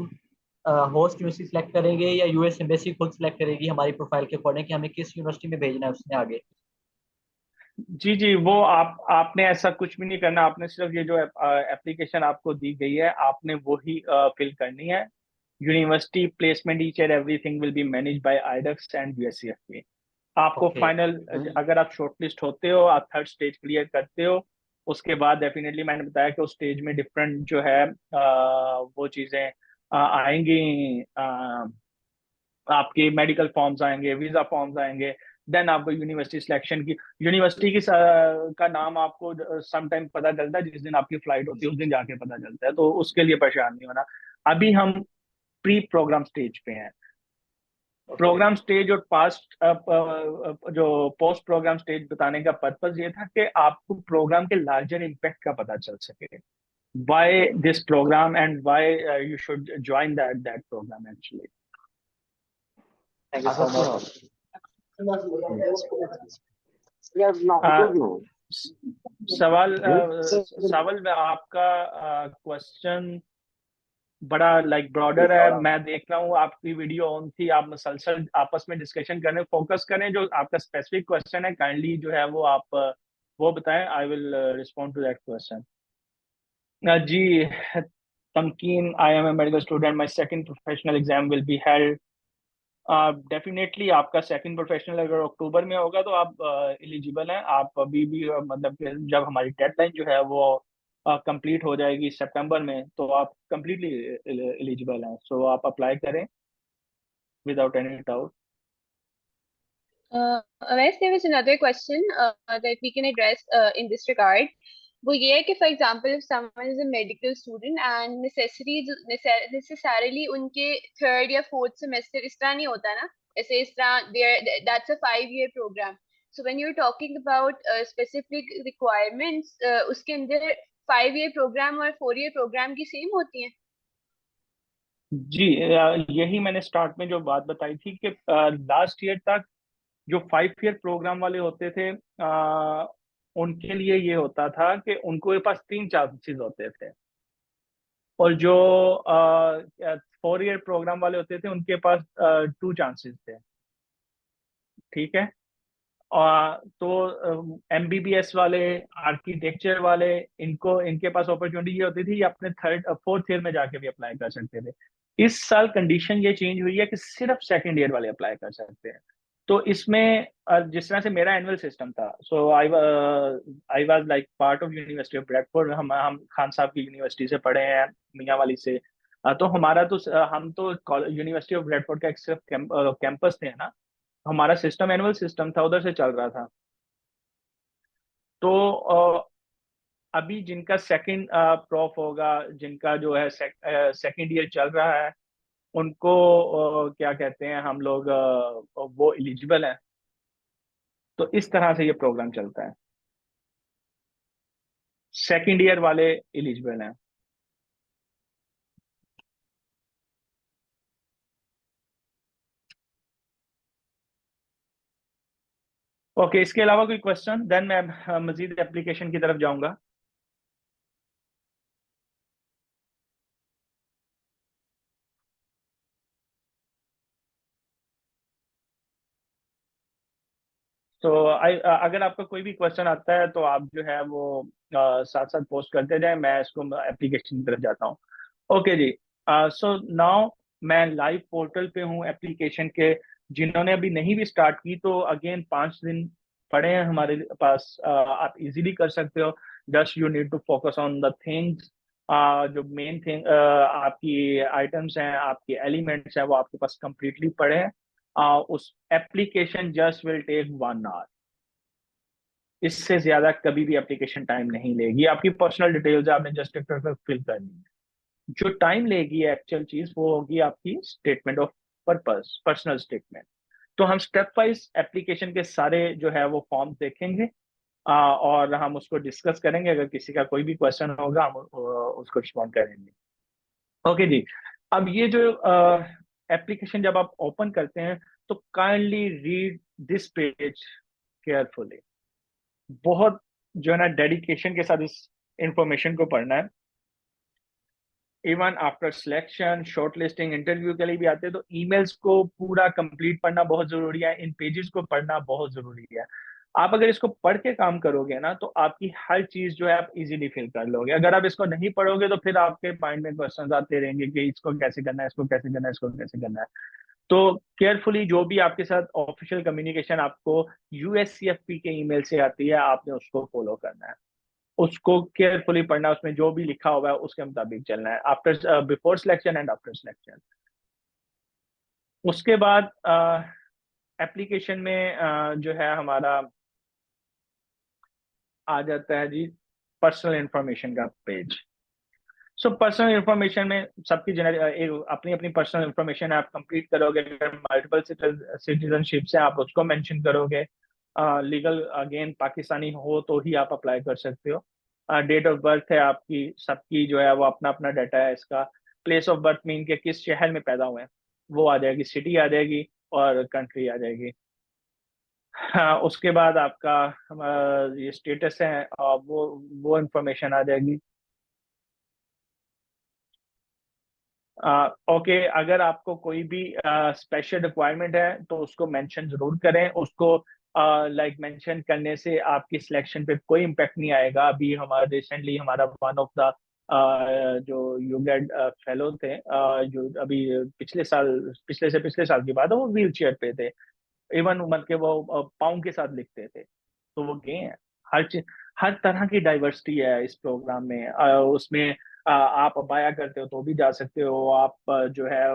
Speaker 3: होस्ट यूनिवर्सिटी सेलेक्ट करेंगे या यूएस एम्बेसी खुद सेलेक्ट करेगी हमारी प्रोफाइल के अकॉर्डिंग कि हमें किस यूनिवर्सिटी में भेजना है उसने आगे?
Speaker 2: जी जी, वो आपने ऐसा कुछ भी नहीं करना। आपने सिर्फ ये जो एप्लीकेशन आपको दी गई है, आपने वो ही फिल करनी है। University placement each and everything will be manage by IREX and USEFP. आपको
Speaker 3: ओके।
Speaker 2: फाइनल, अगर आप शॉर्टलिस्ट होते हो, आप थर्ड स्टेज क्लियर करते हो, उसके बाद डेफिनेटली मैंने बताया कि उस स्टेज में डिफरेंट जो है वो चीज़ें आएंगी। आपके मेडिकल फॉर्म्स आएंगे, वीजा फॉर्म्स आएंगे, देन आपको यूनिवर्सिटी सिलेक्शन की, यूनिवर्सिटी की का नाम आपको सम टाइम पता चलता है, जिस दिन आपकी फ्लाइट होती है उस दिन जाके पता चलता है, तो उसके लिए परेशान नहीं होना। अभी हम प्री प्रोग्राम स्टेज पे हैं।
Speaker 3: ओके।
Speaker 2: प्रोग्राम स्टेज और पास्ट जो पोस्ट प्रोग्राम स्टेज बताने का पर्पज ये था कि आपको प्रोग्राम के लार्जर इम्पैक्ट का पता चल सके, why this programme and why you should join that programme actually.
Speaker 3: Thank you so much.
Speaker 2: सवाल में आपका क्वेश्चन बड़ा लाइक ब्रॉडर है। मैं देख रहा हूँ आपकी वीडियो ऑन थी, आप मुसलसल आपस में डिस्कशन करें, फोकस करें। जो आपका स्पेसिफिक क्वेश्चन है काइंडली जो है वो आप वो बताएं, I will respond to that question. जी, Tamkeen, I am a medical student, my second professional exam will be held. Definitely आपका सेकंड प्रोफेशनल अगर अक्टूबर में होगा तो आप एलिजिबल हैं। आप अभी भी मतलब कि जब हमारी डेडलाइन जो है वो कंप्लीट हो जाएगी सितंबर में, तो आप कंप्लीटली एलिजिबल हैं, सो आप अप्लाई करें without any doubt.
Speaker 1: Wes, there was another question that we can address in this regard. वो ये है कि for example, if someone is a medical student and necessarily उनके third या fourth semester इस तरह नहीं होता ना, ऐसे इस तरह that's a 5-year program. So when you're talking about specific requirements, उसके अंदर 5-year program और 4-year program की सेम होती हैं?
Speaker 2: जी, यही मैंने स्टार्ट में जो बात बताई थी कि लास्ट ईयर तक जो 5 ईयर प्रोग्राम वाले होते थे, उनके लिए ये होता था कि उनको पास 3 चांसेस होते थे, और जो 4 ईयर प्रोग्राम वाले होते थे उनके पास 2 चांसेस थे। ठीक है। तो एमबीबीएस वाले, आर्किटेक्चर वाले, इनको इनके पास अपॉर्चुनिटी ये होती थी, ये अपने थर्ड फोर्थ ईयर में जाके भी अप्लाई कर सकते थे। इस साल कंडीशन ये चेंज हुई है कि सिर्फ सेकंड ईयर वाले अप्लाई कर सकते हैं। तो इसमें जिस तरह से मेरा एनुअल सिस्टम था, so I was like part of university of Bradford. हम खान साहब की यूनिवर्सिटी से पढ़े हैं, मियाँ वाली से। तो हमारा तो हम तो यूनिवर्सिटी ऑफ ब्रैडफोर्ड का एक सिर्फ कैंपस थे ना, हमारा सिस्टम एनुअल सिस्टम था, उधर से चल रहा था। तो अभी जिनका सेकंड प्रॉफ होगा, जिनका जो है सेकंड ईयर चल रहा है, उनको क्या कहते हैं हम लोग, वो एलिजिबल हैं। तो इस तरह से ये प्रोग्राम चलता है, सेकंड ईयर वाले एलिजिबल हैं। ओके, इसके अलावा कोई क्वेश्चन, देन मैं मजीद एप्लीकेशन की तरफ जाऊंगा। तो अगर आपका कोई भी क्वेश्चन आता है तो आप जो है वो साथ साथ पोस्ट करते जाएं, मैं इसको एप्लीकेशन की तरफ जाता हूँ। ओके जी। सो नाउ मैं लाइव पोर्टल पे हूँ एप्लीकेशन के। जिन्होंने अभी नहीं भी स्टार्ट की तो अगेन 5 दिन पड़े हैं हमारे पास, आप इजीली कर सकते हो। Just you need to focus on the things. जो मेन थिंग आपकी आइटम्स हैं, आपके एलिमेंट्स हैं, वो आपके पास कंप्लीटली पड़े हैं। उस application just will take 1 hour. इससे ज्यादा कभी भी एप्लीकेशन टाइम नहीं लेगी। आपकी पर्सनल डिटेल्स आपने जस्ट एक फिल करनी है। जो टाइम लेगी एक्चुअल चीज वो होगी आपकी statement of purpose, personal statement. तो हम स्टेप वाइज एप्लीकेशन के सारे जो है वो फॉर्म देखेंगे, और हम उसको डिस्कस करेंगे। अगर किसी का कोई भी क्वेश्चन होगा हम उसको रिस्पॉन्ड करेंगे। ओके जी। अब ये जो एप्लीकेशन जब आप ओपन करते हैं तो kindly read this page carefully. बहुत जो है ना डेडिकेशन के साथ इस इंफॉर्मेशन को पढ़ना है। Even after selection, short listing, interview के लिए भी आते हैं, तो ईमेल्स को पूरा कंप्लीट पढ़ना बहुत जरूरी है, इन पेजेस को पढ़ना बहुत जरूरी है। आप अगर इसको पढ़ के काम करोगे ना, तो आपकी हर चीज जो है आप इजीली फिल कर लोगे। अगर आप इसको नहीं पढ़ोगे तो फिर आपके माइंड में क्वेश्चन आते रहेंगे कि इसको कैसे करना है, इसको कैसे करना है, इसको कैसे करना है। तो केयरफुली जो भी आपके साथ ऑफिशियल कम्युनिकेशन आपको यूएससीएफपी के ईमेल से आती है, आपने उसको फॉलो करना है, उसको केयरफुली पढ़ना, उसमें जो भी लिखा हुआ है उसके मुताबिक चलना है, after before selection and after selection. उसके बाद एप्लीकेशन में जो है हमारा आ जाता है जी पर्सनल इंफॉर्मेशन का पेज। सो पर्सनल इंफॉर्मेशन में सबकी अपनी अपनी पर्सनल इंफॉर्मेशन आप कंप्लीट करोगे। अगर मल्टीपल सिटीजनशिप से आप उसको मेंशन करोगे। लीगल अगेन पाकिस्तानी हो तो ही आप अप्लाई कर सकते हो। डेट ऑफ बर्थ है आपकी, सबकी जो है वो अपना अपना डाटा है इसका। प्लेस ऑफ बर्थ मीन के किस शहर में पैदा हुए हैं वो आ जाएगी, सिटी आ जाएगी और कंट्री आ जाएगी। हाँ, उसके बाद आपका ये स्टेटस है वो इंफॉर्मेशन आ जाएगी। ओके, अगर आपको कोई भी स्पेशल रिक्वायरमेंट है तो उसको मेंशन जरूर करें। उसको लाइक मेंशन करने से आपकी सिलेक्शन पे कोई इम्पेक्ट नहीं आएगा। अभी हमारा रिसेंटली हमारा वन ऑफ द जो यूगेड फेलो थे, जो अभी पिछले साल की बात है, वो व्हील चेयर पे थे। इवन उम्र के वो पाँव के साथ लिखते थे, तो वो गए हैं। हर चीज, हर तरह की डाइवर्सिटी है इस प्रोग्राम में। उसमें आप अबाया करते हो तो भी जा सकते हो, आप जो है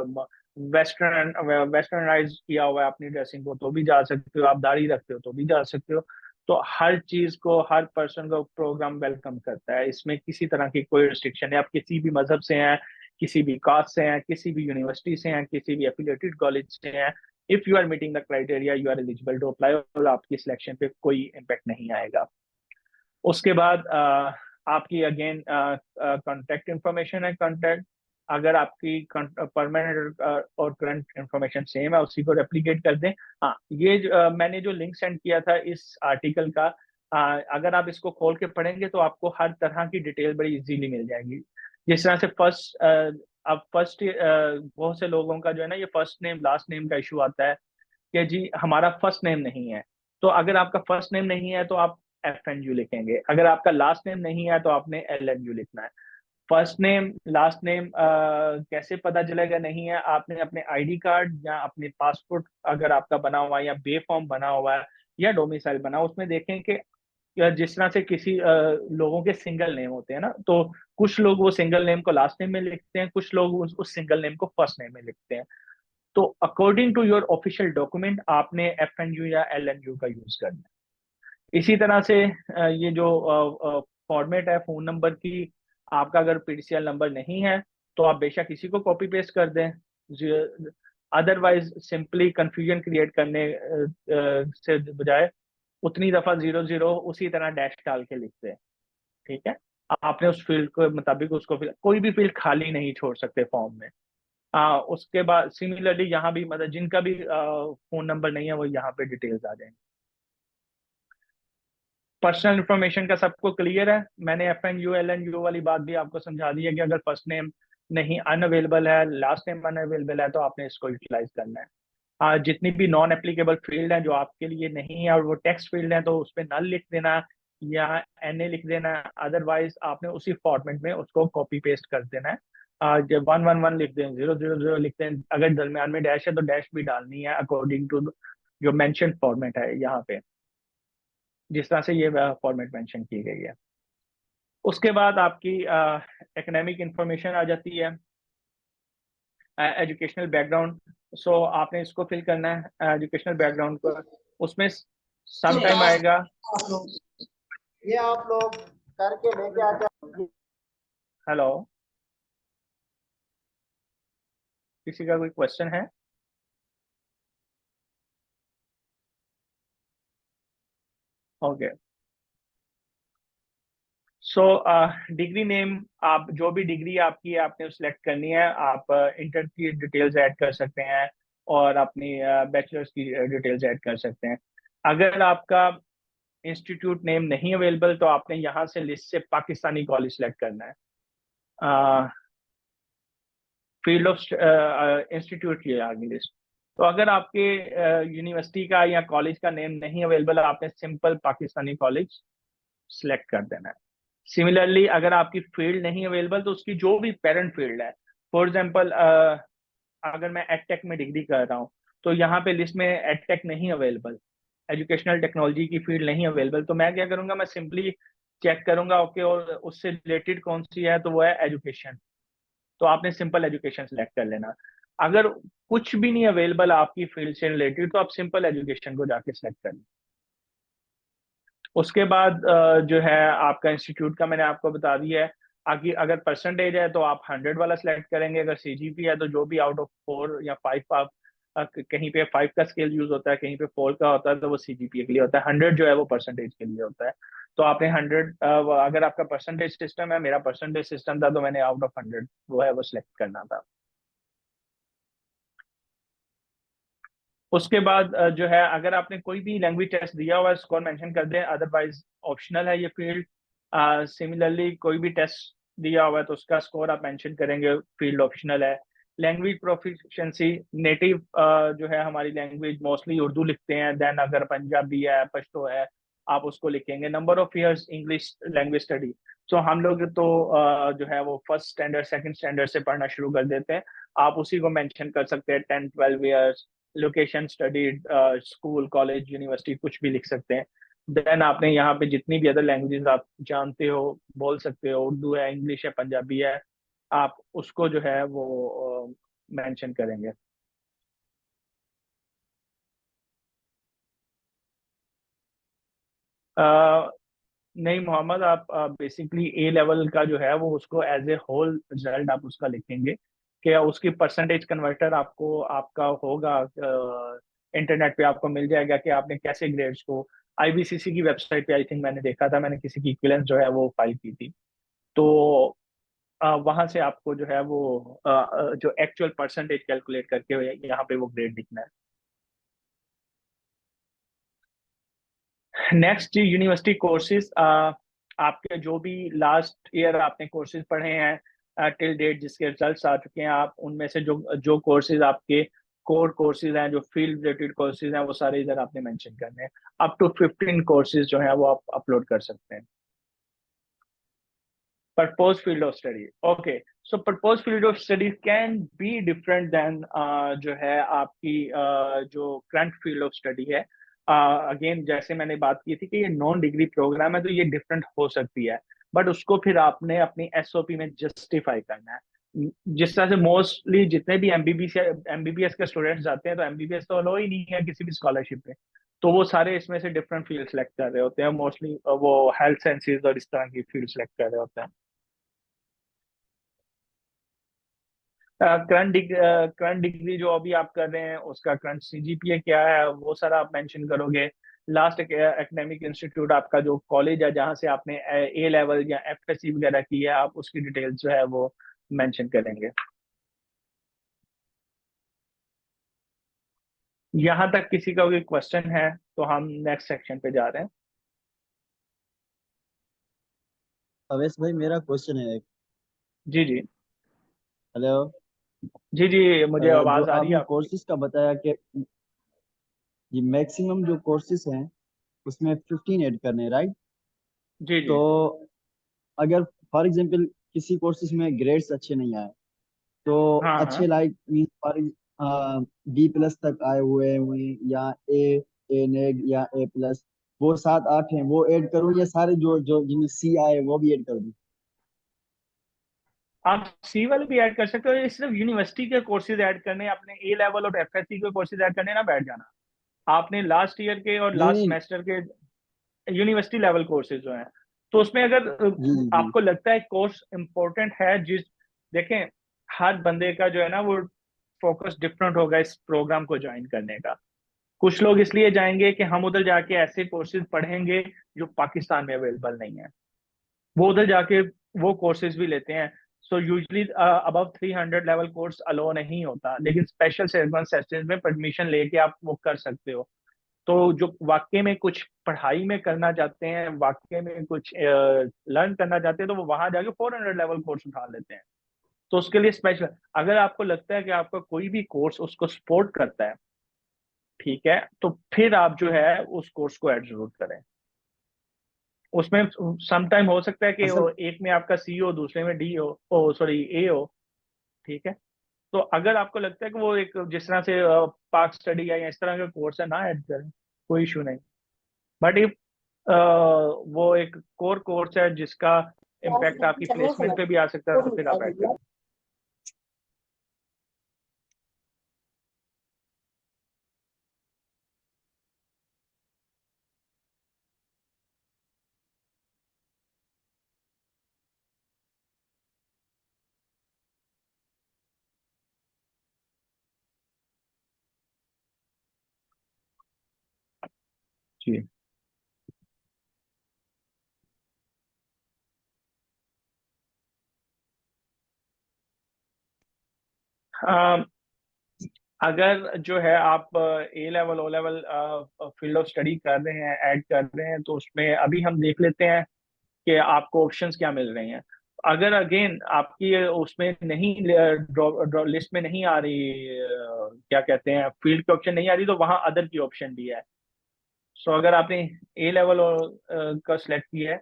Speaker 2: वेस्टर्नाइज किया हुआ है अपनी ड्रेसिंग को तो भी जा सकते हो, आप दाढ़ी रखते हो तो भी जा सकते हो। तो हर चीज को, हर पर्सन को प्रोग्राम वेलकम करता है। इसमें किसी तरह की कोई रिस्ट्रिक्शन है, आप किसी भी मजहब से हैं, किसी भी कास्ट से हैं, किसी भी यूनिवर्सिटी से हैं, किसी भी एफिलिएटेड कॉलेज से हैं, if you are meeting the criteria you are eligible to apply, और आपकी सिलेक्शन पे कोई इम्पेक्ट नहीं आएगा। उसके बाद आपकी अगेन कॉन्टैक्ट इंफॉर्मेशन है। कॉन्टैक्ट, अगर आपकी परमानेंट और करंट इंफॉर्मेशन सेम है उसी को रेप्लिकेट कर दें। हाँ, ये मैंने जो लिंक सेंड किया था इस आर्टिकल का, अगर आप इसको खोल के पढ़ेंगे तो आपको हर तरह की डिटेल बड़ी इजीली मिल जाएगी। जिस तरह से अब फर्स्ट बहुत से लोगों का जो है ना, ये फर्स्ट नेम लास्ट नेम का इशू आता है कि जी हमारा फर्स्ट नेम नहीं है। तो अगर आपका फर्स्ट नेम नहीं है तो आप FNU लिखेंगे, अगर आपका लास्ट नेम नहीं है तो आपने LNU लिखना है। फर्स्ट नेम लास्ट नेम कैसे पता चलेगा नहीं है, आपने अपने ID कार्ड या अपने पासपोर्ट अगर आपका बना हुआ है, या बे फॉर्म बना हुआ है, या डोमिसाइल बना, उसमें देखें कि जिस तरह से किसी लोगों के सिंगल नेम होते हैं ना, तो कुछ लोग वो सिंगल नेम को लास्ट नेम में लिखते हैं, कुछ लोग उस सिंगल नेम को फर्स्ट नेम में लिखते हैं। तो according to your official document आपने FNU या LNU का यूज करना है। इसी तरह से ये जो फॉर्मेट है फोन नंबर की, आपका अगर PDCL नंबर नहीं है तो आप बेशक इसी को कॉपी पेस्ट कर दें। अदरवाइज सिंपली कंफ्यूजन क्रिएट करने से बजाय उतनी दफा 00 उसी तरह डैश डाल के लिखते हैं। ठीक है, आपने उस फील्ड के मुताबिक उसको कोई भी फील्ड खाली नहीं छोड़ सकते फॉर्म में। उसके बाद सिमिलरली यहाँ भी मतलब जिनका भी फोन नंबर नहीं है वो यहाँ पे डिटेल्स आ जाएंगे। पर्सनल इंफॉर्मेशन का सबको क्लियर है। मैंने FNU LNU वाली बात भी आपको समझा दी है कि अगर फर्स्ट नेम नहीं अनअवेलेबल है, लास्ट नेम अनअवेलेबल है, तो आपने इसको यूटिलाइज करना है। जितनी भी नॉन एप्लीकेबल फील्ड है जो आपके लिए नहीं है और वो टेक्स्ट फील्ड है, तो उस पर नल लिख देना या NA लिख देना। अदरवाइज आपने उसी फॉर्मेट में उसको कॉपी पेस्ट कर देना है। जब 111 लिख दें, 000 लिख दें, अगर दरमियान में डैश है तो डैश भी डालनी है अकॉर्डिंग टू जो मेंशन फॉर्मेट है यहाँ पे, जिस तरह से ये फॉर्मेट मेंशन की गई है। उसके बाद आपकी एकेडमिक इंफॉर्मेशन आ जाती है, एजुकेशनल बैकग्राउंड। सो आपने इसको फिल करना है एजुकेशनल बैकग्राउंड को। उसमें सम टाइम आएगा।
Speaker 4: ये आप लोग करके लेके आते।
Speaker 2: हेलो, किसी का कोई क्वेश्चन है? ओके, सो डिग्री नेम, आप जो भी डिग्री आपकी है आपने सिलेक्ट करनी है। आप इंटर की डिटेल्स ऐड कर सकते हैं और अपनी बैचलर्स की डिटेल्स ऐड कर सकते हैं। अगर आपका इंस्टीट्यूट नेम नहीं अवेलेबल तो आपने यहाँ से लिस्ट से पाकिस्तानी कॉलेज सेलेक्ट करना है। फील्ड ऑफ इंस्टीट्यूट की आ गई लिस्ट। तो अगर आपके यूनिवर्सिटी का या कॉलेज का नेम नहीं अवेलेबल है, आपने सिंपल पाकिस्तानी कॉलेज सिलेक्ट कर देना है। सिमिलरली अगर आपकी फील्ड नहीं अवेलेबल तो उसकी जो भी पेरेंट फील्ड है, फॉर एग्जांपल अगर मैं एडटेक में डिग्री कर रहा हूँ तो यहाँ पे लिस्ट में एडटेक नहीं अवेलेबल, एजुकेशनल टेक्नोलॉजी की फील्ड नहीं अवेलेबल, तो मैं क्या करूंगा, मैं सिंपली चेक करूंगा ओके, और उससे रिलेटेड कौन सी है, तो वो है एजुकेशन। तो आपने सिंपल एजुकेशन सेलेक्ट कर लेना। अगर कुछ भी नहीं अवेलेबल आपकी फील्ड से रिलेटेड तो आप सिंपल एजुकेशन को जाके सिलेक्ट कर लें। उसके बाद जो है आपका इंस्टीट्यूट का मैंने आपको बता दिया है। आगे अगर परसेंटेज है तो आप 100 वाला सिलेक्ट करेंगे, अगर सीजीपी है तो जो भी आउट ऑफ 4 या 5 आप कहीं पे 5 का स्केल यूज होता है, कहीं पे 4 का होता है, तो वो सीजीपीए के लिए होता है। 100 जो है वो परसेंटेज के लिए होता है। तो आपने 100 अगर आपका परसेंटेज सिस्टम है, मेरा परसेंटेज सिस्टम था, तो मैंने आउट ऑफ 100 वो है वो सिलेक्ट करना था। उसके बाद जो है अगर आपने कोई भी लैंग्वेज टेस्ट दिया हुआ है स्कोर मेंशन कर दें, अदरवाइज ऑप्शनल है ये फील्ड। सिमिलरली कोई भी टेस्ट दिया हुआ है तो उसका स्कोर आप मेंशन करेंगे, फील्ड ऑप्शनल है। लैंग्वेज प्रोफिशिएंसी, नेटिव जो है हमारी लैंग्वेज मोस्टली उर्दू लिखते हैं, देन अगर पंजाबी है, पश्तो है, आप उसको लिखेंगे। Number of years English language study, so हम लोग तो जो है वो फर्स्ट स्टैंडर्ड सेकंड स्टैंडर्ड से पढ़ना शुरू कर देते हैं, आप उसी को मेंशन कर सकते हैं। 10-12 years, location studied, school college university कुछ भी लिख सकते हैं। देन आपने यहाँ पे जितनी भी अदर लैंग्वेजेस आप जानते हो बोल सकते हो, उर्दू है, इंग्लिश है, पंजाबी है, आप उसको जो है वो मेंशन करेंगे। नहीं मोहम्मद, आप बेसिकली ए लेवल का जो है वो उसको एज ए होल रिजल्ट आप उसका लिखेंगे कि उसकी परसेंटेज कन्वर्टर आपको आपका होगा, इंटरनेट पे आपको मिल जाएगा कि आपने कैसे ग्रेड्स को, आईबीसीसी की वेबसाइट पे आई थिंक मैंने देखा था, मैंने किसी की इक्विवेलेंस जो है वो फाइल की थी। तो वहां से आपको जो है वो जो एक्चुअल परसेंटेज कैलकुलेट करके यहाँ पे वो ग्रेड लिखना है। नेक्स्ट यूनिवर्सिटी कोर्सेज, आपके जो भी लास्ट ईयर आपने कोर्सेज पढ़े हैं टिल डेट, जिसके रिजल्ट्स आ चुके हैं, आप उनमें से जो जो कोर्सेज आपके कोर कोर्सेज हैं, जो फील्ड रिलेटेड कोर्सेज हैं, वो सारे इधर आपने मेंशन करने हैं। अप टू 15 कोर्सेज जो हैं वो आप अपलोड कर सकते हैं। Propose field of study, okay, so propose field of study can be different then जो है आपकी जो करंट फील्ड ऑफ स्टडी है। अगेन जैसे मैंने बात की थी कि ये नॉन डिग्री प्रोग्राम है तो ये डिफरेंट हो सकती है, बट उसको फिर आपने अपनी एसओपी में जस्टिफाई करना है। जिस तरह से मोस्टली जितने भी एमबीबीएस के स्टूडेंट्स जाते हैं, तो एमबीबीएस तो अलो ही नहीं है किसी भी स्कॉलरशिप में, तो वो सारे इसमें से डिफरेंट फील्ड सेलेक्ट कर रहे होते हैं, मोस्टली वो हेल्थ साइंसेज और इस तरह की फील्ड सेलेक्ट कर रहे होते हैं। करंट डिग्री जो अभी आप कर रहे हैं उसका करंट सीजीपीए क्या है वो सारा आप मेंशन करोगे। लास्ट एकेडमिक इंस्टीट्यूट आपका जो कॉलेज है जहाँ से आपने ए लेवल या एफएससी वगैरह की है, आप उसकी डिटेल्स जो है वो मेंशन करेंगे। यहाँ तक किसी का कोई क्वेश्चन है तो हम नेक्स्ट सेक्शन पे जा रहे हैं।
Speaker 5: अवेश भाई मेरा क्वेश्चन है एक।
Speaker 2: जी जी।
Speaker 5: हेलो।
Speaker 2: जी जी, मुझे
Speaker 5: जो
Speaker 2: आवाज आ रही है
Speaker 5: आपने
Speaker 2: आपकी।
Speaker 5: कोर्सेज का बताया कि ये मैक्सिमम जो कोर्सेज हैं उसमें 15 ऐड करने हैं, राइट?
Speaker 2: जी जी।
Speaker 5: तो अगर फॉर एग्जांपल किसी कोर्सेज में ग्रेड्स अच्छे नहीं आए तो
Speaker 2: हाँ हाँ।
Speaker 5: अच्छे लाइक मीन फॉर B+ तक आए हुए या ए नेग या A+, वो 7-8 हैं, वो ऐड करूँ या सारे जो जो जिनमें C आए वो भी ऐड कर दूँ?
Speaker 2: आप सी वाले भी ऐड कर सकते हो, ये सिर्फ यूनिवर्सिटी के कोर्सेज ऐड करने, अपने ए लेवल और एफएससी के कोर्सेज ऐड करने ना बैठ जाना। आपने लास्ट ईयर के और
Speaker 5: नहीं
Speaker 2: लास्ट
Speaker 5: नहीं।
Speaker 2: सेमेस्टर के यूनिवर्सिटी लेवल कोर्सेज जो हैं, तो उसमें अगर
Speaker 5: जी जी जी।
Speaker 2: आपको लगता है कोर्स इंपॉर्टेंट है, जिस देखें हर बंदे का जो है ना वो फोकस डिफरेंट होगा इस प्रोग्राम को ज्वाइन करने का। कुछ लोग इसलिए जाएंगे कि हम उधर जाके ऐसे कोर्सेज पढ़ेंगे जो पाकिस्तान में अवेलेबल नहीं है, वो उधर जाके वो कोर्सेज भी लेते हैं। So usually above 300 level course allow नहीं होता, लेकिन स्पेशल सेशंस में परमिशन लेके आप वो कर सकते हो। तो जो वाकई में कुछ पढ़ाई में करना चाहते हैं, वाकई में कुछ लर्न करना चाहते हैं, तो वो वहां जाके 400 लेवल कोर्स उठा लेते हैं। तो उसके लिए स्पेशल, अगर आपको लगता है कि आपका कोई भी कोर्स उसको सपोर्ट करता है, ठीक है, तो फिर आप जो है उस कोर्स को ऐड जरूर करें। उसमें सम टाइम हो सकता है कि
Speaker 5: असल
Speaker 2: एक में आपका सी हो, दूसरे में डी हो, ओ सॉरी ए हो, ठीक है। तो अगर आपको लगता है कि वो एक जिस तरह से पार्क स्टडी या इस तरह का कोर्स है, ना ऐड करें, कोई इशू नहीं। बट इफ वो एक कोर कोर्स है जिसका इम्पैक्ट आपकी प्लेसमेंट पे भी आ सकता है, तो फिर आप ऐड करें। जी। अम, अगर जो है आप A level O level field of study कर रहे हैं, ऐड कर रहे हैं, तो उसमें अभी हम देख लेते हैं कि आपको ऑप्शंस क्या मिल रही हैं। अगर अगेन आपकी उसमें नहीं लिस्ट में नहीं आ रही, क्या कहते हैं, फील्ड की ऑप्शन नहीं आ रही, तो वहाँ अदर की ऑप्शन भी है। सो अगर आपने ए लेवल का सिलेक्ट किया है,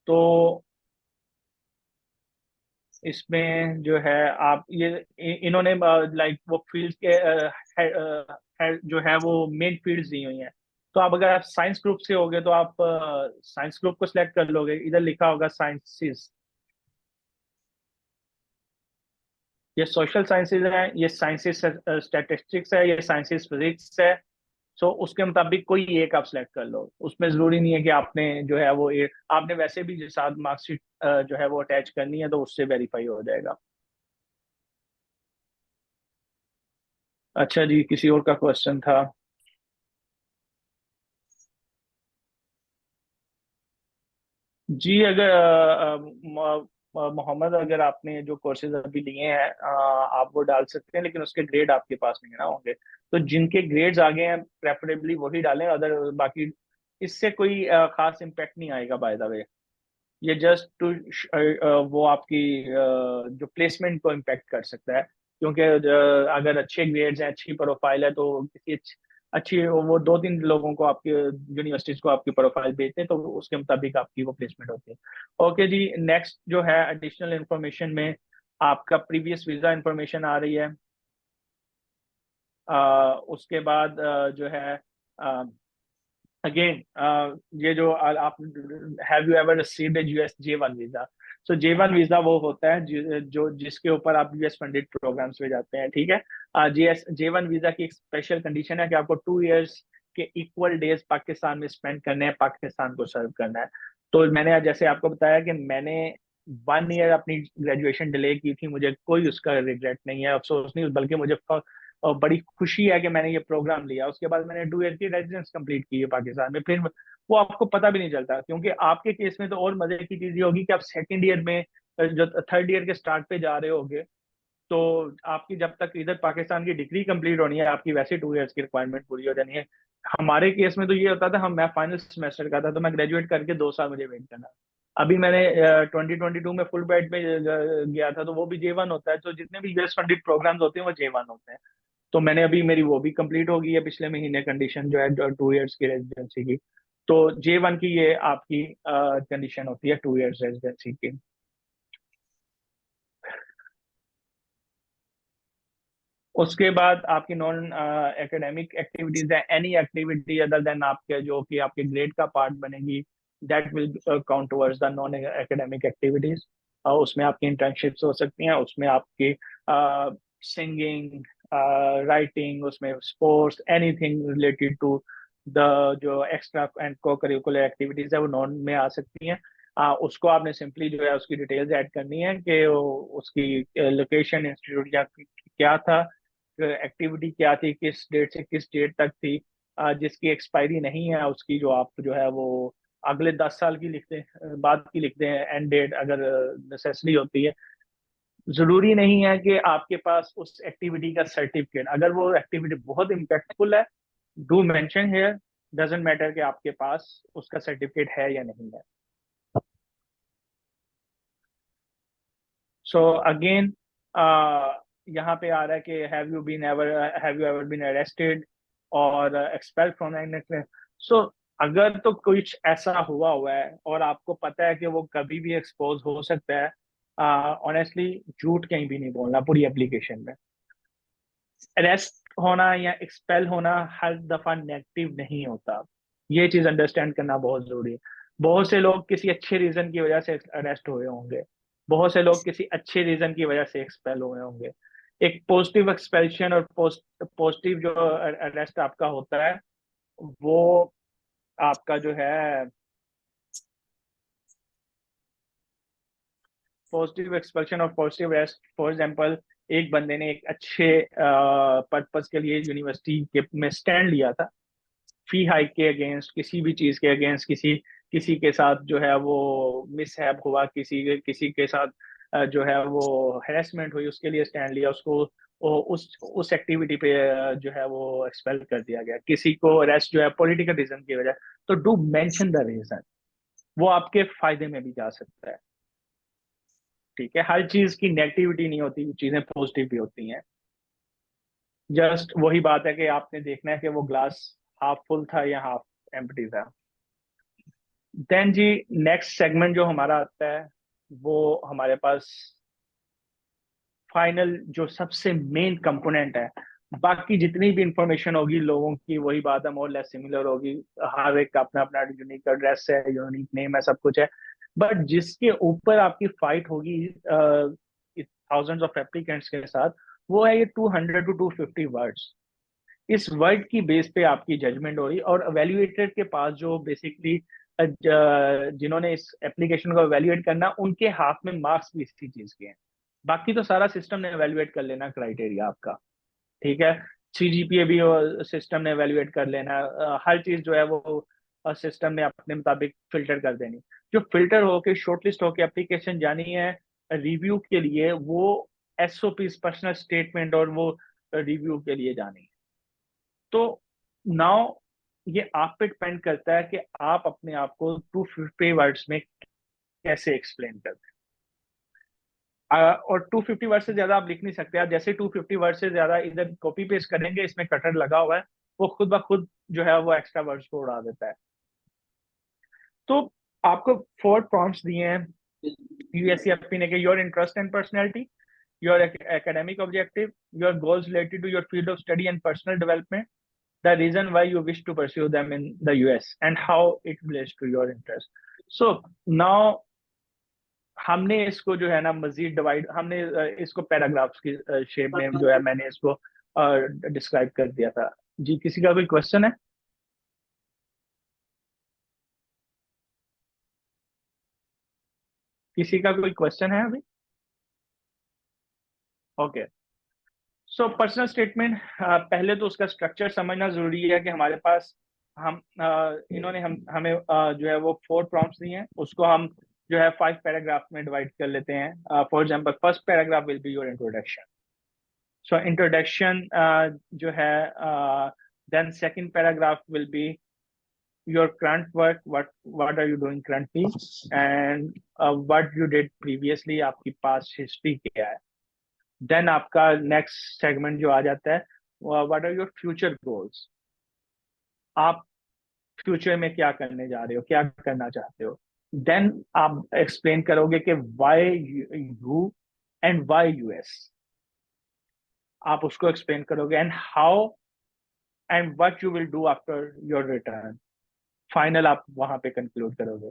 Speaker 2: तो इसमें जो है आप ये इन्होंने लाइक वो फील्ड के जो है वो मेन फील्ड्स दी हुई हैं। तो आप अगर आप साइंस ग्रुप से होगे तो आप साइंस ग्रुप को सिलेक्ट कर लोगे, इधर लिखा होगा साइंसेस। ये सोशल साइंसेज है, ये साइंसेस स्टैटिस्टिक्स है, ये साइंसेस फिजिक्स है। सो उसके मुताबिक कोई एक आप सिलेक्ट कर लो। उसमें जरूरी नहीं है कि आपने जो है वो आपने वैसे भी जो साथ मार्कशीट जो है वो अटैच करनी है, तो उससे वेरीफाई हो जाएगा। अच्छा जी, किसी और का क्वेश्चन था? जी, अगर मोहम्मद, अगर आपने जो कोर्सेज अभी लिए हैं, आप वो डाल सकते हैं, लेकिन उसके ग्रेड आपके पास नहीं ना होंगे। तो जिनके ग्रेड्स आगे हैं प्रेफरेबली वही डालें, अदर बाकी इससे कोई खास इम्पैक्ट नहीं आएगा बाय द वे। ये जस्ट टू वो आपकी जो प्लेसमेंट को इम्पैक्ट कर सकता है, क्योंकि अगर अच्छे ग्रेड्स हैं, अच्छी प्रोफाइल है, तो किसी अच्छी वो दो तीन लोगों को आपके यूनिवर्सिटीज को आपकी प्रोफाइल भेजते हैं, तो उसके मुताबिक आपकी वो प्लेसमेंट होती है। ओके जी, नेक्स्ट जो है एडिशनल इंफॉर्मेशन में आपका प्रीवियस वीजा इंफॉर्मेशन आ रही है। उसके बाद जो है अगेन ये जो आप have you ever received A US J1 visa? So J1 visa वो होता है जो जिसके ऊपर आप यूएस फंडेड प्रोग्राम्स में जाते हैं, ठीक है। J1 वीजा की एक स्पेशल कंडीशन है कि आपको 2 इयर्स के इक्वल डेज पाकिस्तान में स्पेंड करने हैं, पाकिस्तान को सर्व करना है। तो मैंने आज जैसे आपको बताया कि मैंने 1 ईयर अपनी ग्रेजुएशन डिले की थी, मुझे कोई उसका रिग्रेट नहीं है, अफसोस नहीं, बल्कि मुझे और बड़ी खुशी है कि मैंने ये प्रोग्राम लिया। उसके बाद मैंने 2 ईयर की रेजिडेंस कंप्लीट की है पाकिस्तान में। फिर वो आपको पता भी नहीं चलता, क्योंकि आपके केस में तो और मजे की चीज ये होगी कि आप सेकंड ईयर में जो थर्ड ईयर के स्टार्ट पे जा रहे होगे, तो आपकी जब तक इधर पाकिस्तान की डिग्री कंप्लीट होनी है, आपकी वैसे 2 इयर्स की रिक्वायरमेंट पूरी हो जानी है। मैं तो ये होता था, मैं फाइनल सेमेस्टर का था, तो मैं ग्रेजुएट करके 2 साल मुझे वेट करना। अभी मैंने 2022 में फुल ब्राइट में गया था, तो वो भी J1 होता है। तो जितने भी यूएस फंडेड प्रोग्राम्स होते हैं वो J1 होते हैं। तो मैंने अभी मेरी वो भी कंप्लीट हो गई है पिछले महीने, कंडीशन जो है जो 2 इयर्स की रेजिडेंसी की। तो J1 की ये आपकी कंडीशन होती है, 2 इयर्स रेजिडेंसी की। उसके बाद आपकी नॉन एकेडमिक एक्टिविटीज है, एनी एक्टिविटी अदर देन आपके जो कि आपके ग्रेड का पार्ट बनेगी, that will count towards the non academic activities. उसमें आपकी इंटर्नशिप्स हो सकती हैं, उसमें आपकी सिंगिंग, राइटिंग, उसमें sports, anything related to the जो extra and co curricular activities है वो नॉन में आ सकती हैं। उसको आपने सिंपली जो है उसकी डिटेल्स ऐड करनी है कि उसकी लोकेशन, इंस्टीट्यूट या क्या था, एक्टिविटी क्या थी, किस डेट से किस डेट तक थी, जिसकी एक्सपायरी नहीं है उसकी, जो आप जो है वो अगले 10 साल की लिखते हैं, बाद की लिखते हैं एंड डेट, अगर नेसेसरी होती है। जरूरी नहीं है कि आपके पास उस एक्टिविटी का सर्टिफिकेट, अगर वो एक्टिविटी बहुत इम्पैक्टफुल है, do mention here, doesn't matter कि आपके पास उसका सर्टिफिकेट है या नहीं है। सो अगेन यहाँ पे आ रहा है कि have you ever been arrested और एक्सपेल्ड फ्रॉम नेशनल। सो अगर तो कुछ ऐसा हुआ है और आपको पता है कि वो कभी भी एक्सपोज हो सकता है, ऑनेस्टली झूठ कहीं भी नहीं बोलना पूरी एप्लीकेशन में। अरेस्ट होना या एक्सपेल होना हर दफा नेगेटिव नहीं होता, ये चीज अंडरस्टैंड करना बहुत जरूरी है। बहुत से लोग किसी अच्छे रीजन की वजह से अरेस्ट हुए होंगे, बहुत से लोग किसी अच्छे रीजन की वजह से एक्सपेल हुए होंगे। एक पॉजिटिव एक्सपेल्शन और पॉजिटिव जो अरेस्ट आपका होता है, वो आपका जो है पॉजिटिव एक्सपेल्शन और पॉजिटिव अरेस्ट, फॉर एग्जांपल एक बंदे ने एक अच्छे पर्पस के लिए यूनिवर्सिटी के में स्टैंड लिया था, फी हाइक के अगेंस्ट, किसी भी चीज के अगेंस्ट, किसी किसी के साथ जो है वो मिसहैप हुआ, किसी किसी के साथ जो है वो हैरेसमेंट हुई, उसके लिए स्टैंड लिया, उसको उस एक्टिविटी पे जो है वो एक्सपेल कर दिया गया। किसी को अरेस्ट जो है पॉलिटिकल रीजन की वजह, तो डू मेंशन द रीजन, वो आपके फायदे में भी जा सकता है। ठीक है, हर चीज की नेगेटिविटी नहीं होती, चीजें पॉजिटिव भी होती हैं। जस्ट वही बात है कि आपने देखना है कि वो ग्लास हाफ फुल था या हाफ एम्प्टी था। देन जी नेक्स्ट सेगमेंट जो हमारा आता है, वो हमारे पास फाइनल जो सबसे मेन कंपोनेंट है। बाकी जितनी भी इंफॉर्मेशन होगी लोगों की, वही बात है, मोर लेस सिमिलर होगी। हर एक का अपना अपना यूनिक एड्रेस है, यूनिक नेम है, सब कुछ है। बट जिसके ऊपर आपकी फाइट होगी थाउजेंड्स ऑफ एप्लीकेंट्स के साथ, वो है ये 200 to 250 वर्ड्स। इस वर्ड की बेस पे आपकी जजमेंट हो रही, और एवेल्युएटर के पास जो बेसिकली जिन्होंने इस एप्लीकेशन को एवेल्युएट करना, उनके हाथ में मार्क्स भी इसी चीज के हैं। बाकी तो सारा सिस्टम ने एवेल्युएट कर लेना क्राइटेरिया आपका। ठीक है, CGPA भी सिस्टम ने एवेल्युएट कर लेना, हर चीज जो है वो सिस्टम ने अपने मुताबिक फिल्टर कर देनी। जो फिल्टर होके शॉर्टलिस्ट होके एप्लीकेशन जानी है रिव्यू के लिए, वो SOP पर्सनल स्टेटमेंट और वो रिव्यू के लिए जानी है। तो नाउ ये आप पे डिपेंड करता है कि आप अपने आप को 250 वर्ड्स में कैसे एक्सप्लेन करते हैं। और 250 वर्ड से ज्यादा आप लिख नहीं सकते। आप जैसे 250 वर्ड से ज्यादा इधर कॉपी पेस्ट करेंगे, इसमें कटर लगा हुआ है, वो खुद ब खुद जो है वो एक्स्ट्रा वर्ड्स को उड़ा देता है। तो आपको 4 प्रॉम्प्ट्स दिए हैं USCFP ने, कि your interest and personality, your academic objective, your goals related to your field of study and personal development, the reason why you wish to pursue them in the US, and how it relates to your interest. So now हमने इसको जो है ना मजीद divide, हमने इसको paragraphs की shape में जो है मैंने इसको डिस्क्राइब कर दिया था। जी किसी का कोई क्वेश्चन है? किसी का कोई क्वेश्चन है अभी? ओके, सो पर्सनल स्टेटमेंट, पहले तो उसका स्ट्रक्चर समझना जरूरी है कि हमारे पास इन्होंने हमें जो है वो 4 प्रॉम्प्ट्स दिए हैं, उसको हम जो है 5 पैराग्राफ में डिवाइड कर लेते हैं। For example first paragraph will be your introduction. So introduction जो है, then second paragraph will be your current work, what are you doing currently, and what you did previously, आपकी past history क्या है। Then आपका next segment जो आ जाता है, what are your future goals, आप फ्यूचर में क्या करने जा रहे हो, क्या करना चाहते हो। देन आप एक्सप्लेन करोगे कि why you and why US, आप उसको एक्सप्लेन करोगे, and how and what you will do after your return. Final आप वहां पे कंक्लूड करोगे।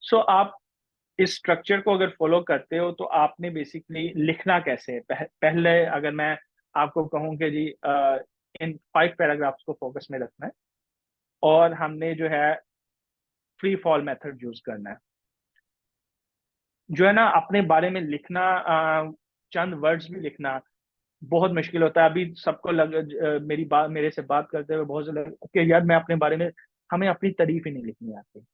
Speaker 2: सो आप इस स्ट्रक्चर को अगर फॉलो करते हो, तो आपने बेसिकली लिखना कैसे है। पहले अगर मैं आपको कहूं कि जी इन 5 पैराग्राफ्स को फोकस में रखना है, और हमने जो है फ्री फॉल मेथड यूज करना है। जो है ना अपने बारे में लिखना, चंद वर्ड्स भी लिखना बहुत मुश्किल होता है। अभी सबको मेरी बात, मेरे से बात करते हुए बहुत से लग कि यार मैं अपने बारे में, हमें अपनी तारीफ ही नहीं लिखनी आती,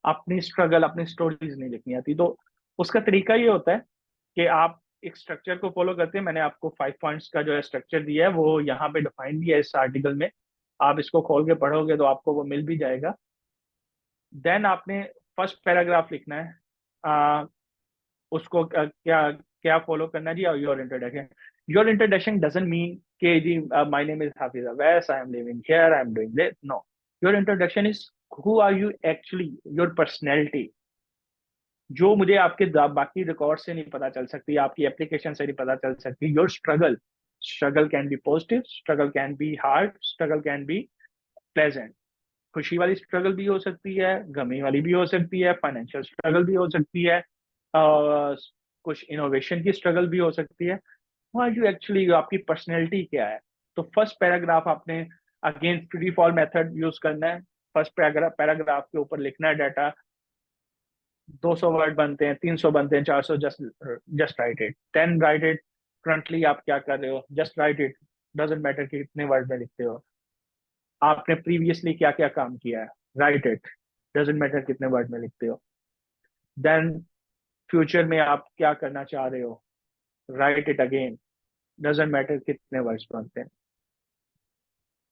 Speaker 2: अपनी स्ट्रगल, अपनी स्टोरीज नहीं लिखनी आती। तो उसका तरीका ये होता है कि आप एक स्ट्रक्चर को फॉलो करते हैं। मैंने आपको 5 पॉइंट्स का जो है स्ट्रक्चर दिया है, वो यहाँ पे डिफाइन दिया है इस आर्टिकल में। आप इसको खोल के पढ़ोगे तो आपको वो मिल भी जाएगा। देन आपने फर्स्ट पैराग्राफ लिखना है, उसको क्या क्या फॉलो करना जी? Your introduction. Your introduction doesn't mean कि जी my name is Hafiz Awais, I am living here, I am doing this. No, your introduction is who are you actually, your personality, जो मुझे आपके बाकी रिकॉर्ड से नहीं पता चल सकती, आपकी एप्लीकेशन से नहीं पता चल सकती। Your struggle, struggle can be positive, struggle can be hard, struggle can be pleasant. खुशी वाली स्ट्रगल भी हो सकती है, गमी वाली भी हो सकती है, फाइनेंशियल स्ट्रगल भी हो सकती है, कुछ इनोवेशन की स्ट्रगल भी हो सकती है। व्हाट यू एक्चुअली, आपकी पर्सनैलिटी क्या है? तो फर्स्ट पैराग्राफ आपने again free fall method use करना है। फर्स्ट पैराग्राफ के ऊपर लिखना है डाटा। 200 वर्ड बनते हैं, 300 बनते हैं, 400, just just right it, 10 right it. Currently आप क्या कर रहे हो, just right it, doesn't matter कि कितने वर्ड में लिखते हो। आपने प्रीवियसली क्या क्या काम किया है, राइट इट, डजेंट मैटर कितने वर्ड में लिखते हो। देन फ्यूचर में आप क्या करना चाह रहे हो, right it again, doesn't matter कितने वर्ड्स बनते हैं।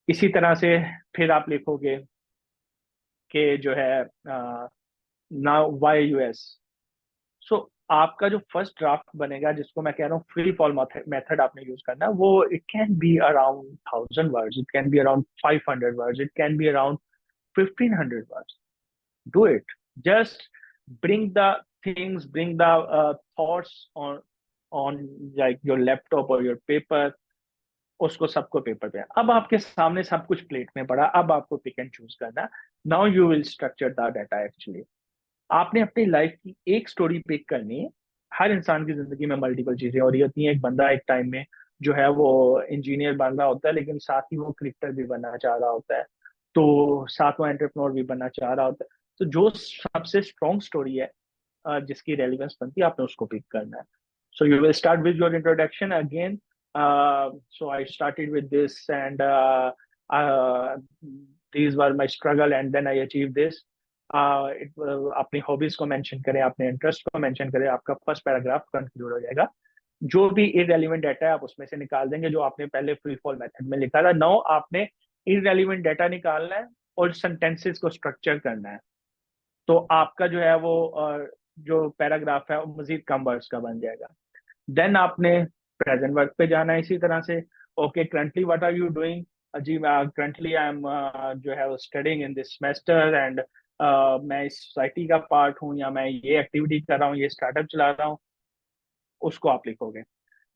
Speaker 2: इसी तरह से फिर आप लिखोगे कि जो है नाउ वाई यूएस। सो आपका जो फर्स्ट ड्राफ्ट बनेगा, जिसको मैं कह रहा हूँ फ्री फॉल मेथड आपने यूज करना है, वो it can be around 1000 words, it can be around 500 words, it can be around 1500 words. Do it. Just bring the things, bring the thoughts on like your laptop or your paper. उसको सबको paper पे, अब आपके सामने सब कुछ plate में पड़ा, अब आपको पिक एंड चूज करना। Now you will structure the data. Actually आपने अपनी लाइफ की एक स्टोरी पिक करनी है। हर इंसान की जिंदगी में मल्टीपल चीजें हो रही होती हैं। एक बंदा एक टाइम में जो है वो इंजीनियर बन रहा होता है, लेकिन साथ ही वो क्रिकेटर भी बनना चाह रहा होता है, तो साथ वो एंटरप्रेन्योर भी बनना चाह रहा होता है। तो जो सबसे स्ट्रॉन्ग स्टोरी है, जिसकी रेलिवेंस बनती है, आपने उसको पिक करना है। So you will start with your introduction again. So I started with this and these were my struggle and then I achieved this. अपनी हॉबीज को मेंशन करें, अपने इंटरेस्ट को मेंशन करें, आपका फर्स्ट पैराग्राफ कंक्लूड हो जाएगा। जो भी इररेलेवेंट डाटा है आप उसमें से निकाल देंगे, जो आपने पहले फ्री फॉल मेथड में लिखा था। नाउ आपने इररेलेवेंट डाटा निकालना है और सेंटेंसेस को स्ट्रक्चर करना है। तो आपका जो है वो जो पैराग्राफ है वो मजीद कम वर्ड्स का बन जाएगा। देन आपने प्रेजेंट वर्क पे जाना है इसी तरह से। Okay, currently what are you doing? जी करंटली आई एम जो है studying in this semester and मैं इस सोसाइटी का पार्ट हूँ, या मैं ये एक्टिविटी कर रहा हूँ, ये स्टार्टअप चला रहा हूँ, उसको आप लिखोगे।